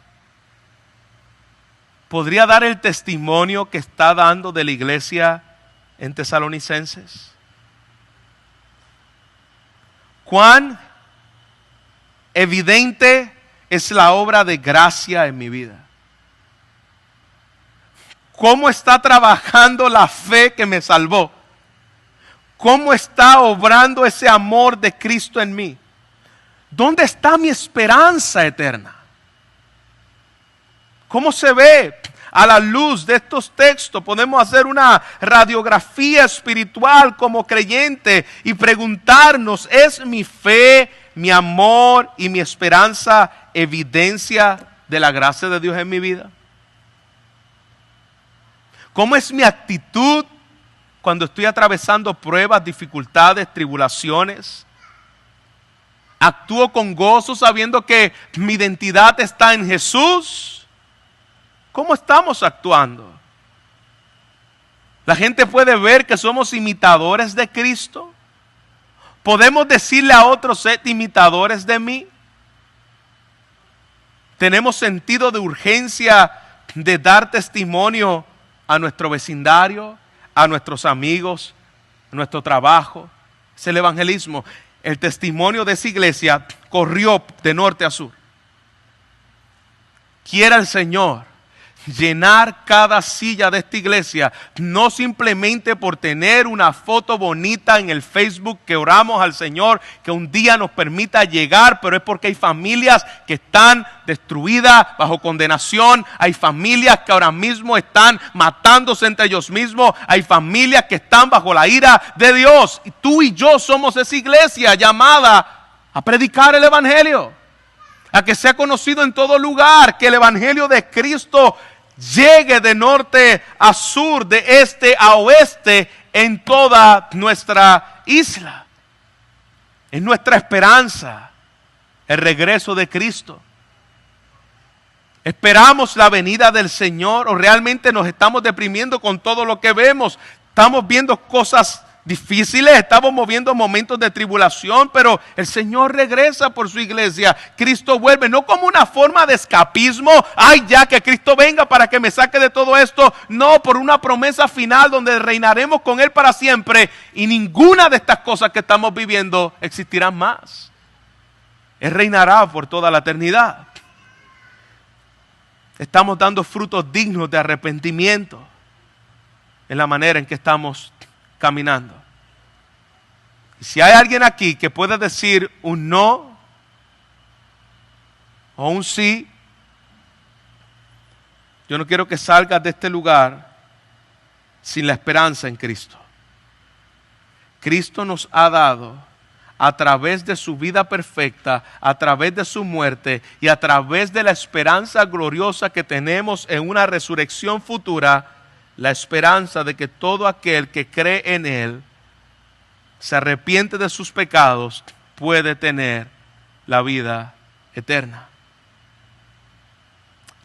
¿podría dar el testimonio que está dando de la iglesia en Tesalonicenses? ¿Cuán evidente es la obra de gracia en mi vida? ¿Cómo está trabajando la fe que me salvó? ¿Cómo está obrando ese amor de Cristo en mí? ¿Dónde está mi esperanza eterna? ¿Cómo se ve? a la luz de estos textos podemos hacer una radiografía espiritual como creyente y preguntarnos, ¿es mi fe, mi amor y mi esperanza evidencia de la gracia de Dios en mi vida? ¿Cómo es mi actitud cuando estoy atravesando pruebas, dificultades, tribulaciones? ¿Actúo con gozo sabiendo que mi identidad está en Jesús? ¿Cómo estamos actuando? La gente puede ver que somos imitadores de Cristo. ¿Podemos decirle a otros, sed imitadores de mí? ¿Tenemos sentido de urgencia de dar testimonio a nuestro vecindario, a nuestros amigos, a nuestro trabajo? Es el evangelismo. El testimonio de esa iglesia corrió de norte a sur. Quiera el Señor llenar cada silla de esta iglesia, no simplemente por tener una foto bonita en el Facebook, que oramos al Señor que un día nos permita llegar, pero es porque hay familias que están destruidas, bajo condenación, hay familias que ahora mismo están matándose entre ellos mismos, hay familias que están bajo la ira de Dios, y tú y yo somos esa iglesia llamada a predicar el evangelio, a que sea conocido en todo lugar, que el evangelio de Cristo llegue de norte a sur, de este a oeste, en toda nuestra isla. Es nuestra esperanza el regreso de Cristo. ¿Esperamos la venida del Señor o realmente nos estamos deprimiendo con todo lo que vemos? Estamos viendo cosas difíciles, estamos moviendo momentos de tribulación, pero el Señor regresa por su iglesia. Cristo vuelve, no como una forma de escapismo, ay ya que Cristo venga para que me saque de todo esto, no, por una promesa final donde reinaremos con Él para siempre y ninguna de estas cosas que estamos viviendo existirán más. Él reinará por toda la eternidad. Estamos dando frutos dignos de arrepentimiento en la manera en que estamos caminando. Y si hay alguien aquí que pueda decir un no o un sí, yo no quiero que salgas de este lugar sin la esperanza en Cristo. Cristo nos ha dado, a través de su vida perfecta, a través de su muerte y a través de la esperanza gloriosa que tenemos en una resurrección futura, la esperanza de que todo aquel que cree en Él, se arrepiente de sus pecados, puede tener la vida eterna.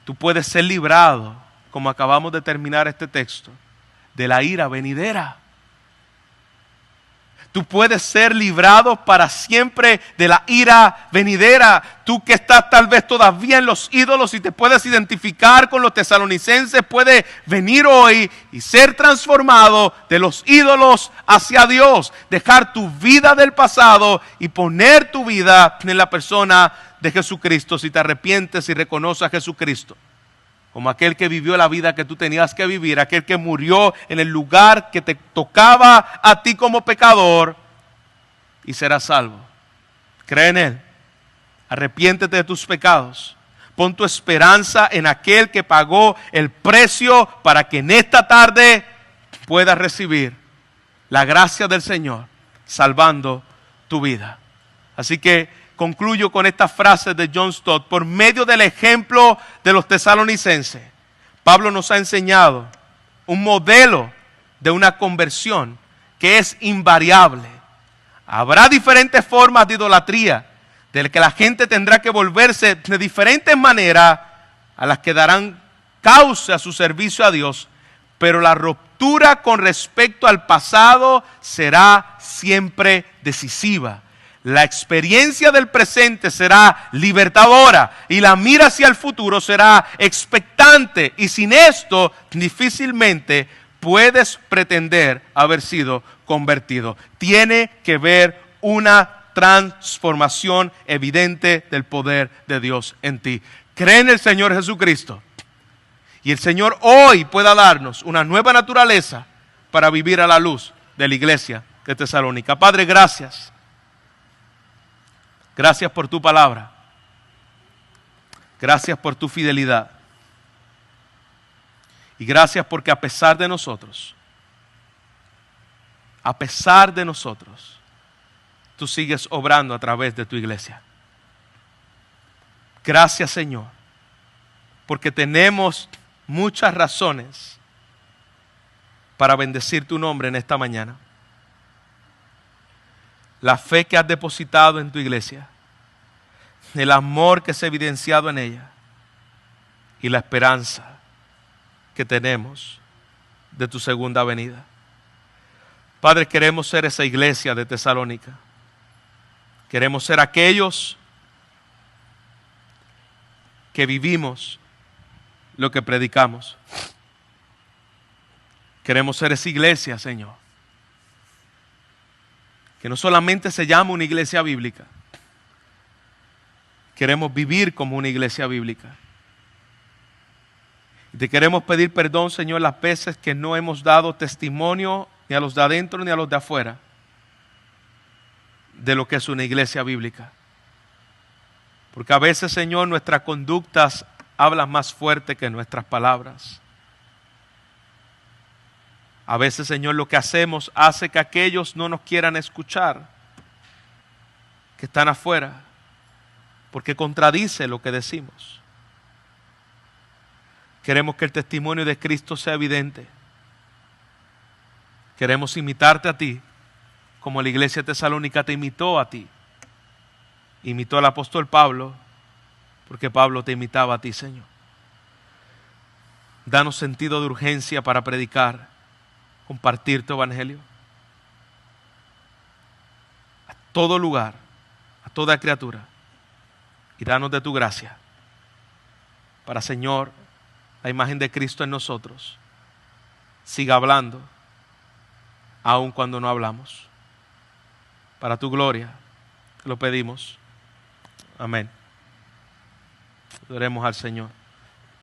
Tú puedes ser librado, como acabamos de terminar este texto, de la ira venidera. Tú puedes ser librado para siempre de la ira venidera. Tú que estás tal vez todavía en los ídolos y te puedes identificar con los tesalonicenses, puedes venir hoy y ser transformado de los ídolos hacia Dios. Dejar tu vida del pasado y poner tu vida en la persona de Jesucristo. Si te arrepientes y reconoces a Jesucristo como aquel que vivió la vida que tú tenías que vivir, aquel que murió en el lugar que te tocaba a ti como pecador, y serás salvo. Cree en Él, arrepiéntete de tus pecados, pon tu esperanza en aquel que pagó el precio para que en esta tarde puedas recibir la gracia del Señor, salvando tu vida. Así que concluyo con esta frase de John Stott. Por medio del ejemplo de los tesalonicenses, Pablo nos ha enseñado un modelo de una conversión que es invariable. Habrá diferentes formas de idolatría, de que la gente tendrá que volverse de diferentes maneras a las que darán causa a su servicio a Dios, pero la ruptura con respecto al pasado será siempre decisiva. La experiencia del presente será libertadora y la mira hacia el futuro será expectante. Y sin esto difícilmente puedes pretender haber sido convertido. Tiene que ver una transformación evidente del poder de Dios en ti. Cree en el Señor Jesucristo. Y el Señor hoy pueda darnos una nueva naturaleza para vivir a la luz de la iglesia de Tesalónica. Padre, gracias. Gracias por tu palabra. Gracias por tu fidelidad. Y gracias porque a pesar de nosotros, tú sigues obrando a través de tu iglesia. Gracias, Señor, porque tenemos muchas razones para bendecir tu nombre en esta mañana. La fe que has depositado en tu iglesia, el amor que se ha evidenciado en ella y la esperanza que tenemos de tu segunda venida. Padre, queremos ser esa iglesia de Tesalónica. Queremos ser aquellos que vivimos lo que predicamos. Queremos ser esa iglesia, Señor, que no solamente se llama una iglesia bíblica, queremos vivir como una iglesia bíblica. Y te queremos pedir perdón, Señor, las veces que no hemos dado testimonio ni a los de adentro ni a los de afuera de lo que es una iglesia bíblica. Porque a veces, Señor, nuestras conductas hablan más fuerte que nuestras palabras. A veces, Señor, lo que hacemos hace que aquellos no nos quieran escuchar, que están afuera, porque contradice lo que decimos. Queremos que el testimonio de Cristo sea evidente. Queremos imitarte a ti, como la iglesia tesalónica te imitó a ti. Imitó al apóstol Pablo, porque Pablo te imitaba a ti, Señor. Danos sentido de urgencia para predicar, compartir tu evangelio. A todo lugar, a toda criatura. Y danos de tu gracia. Para, Señor, la imagen de Cristo en nosotros siga hablando, aun cuando no hablamos. Para tu gloria, te lo pedimos. Amén. Oremos al Señor.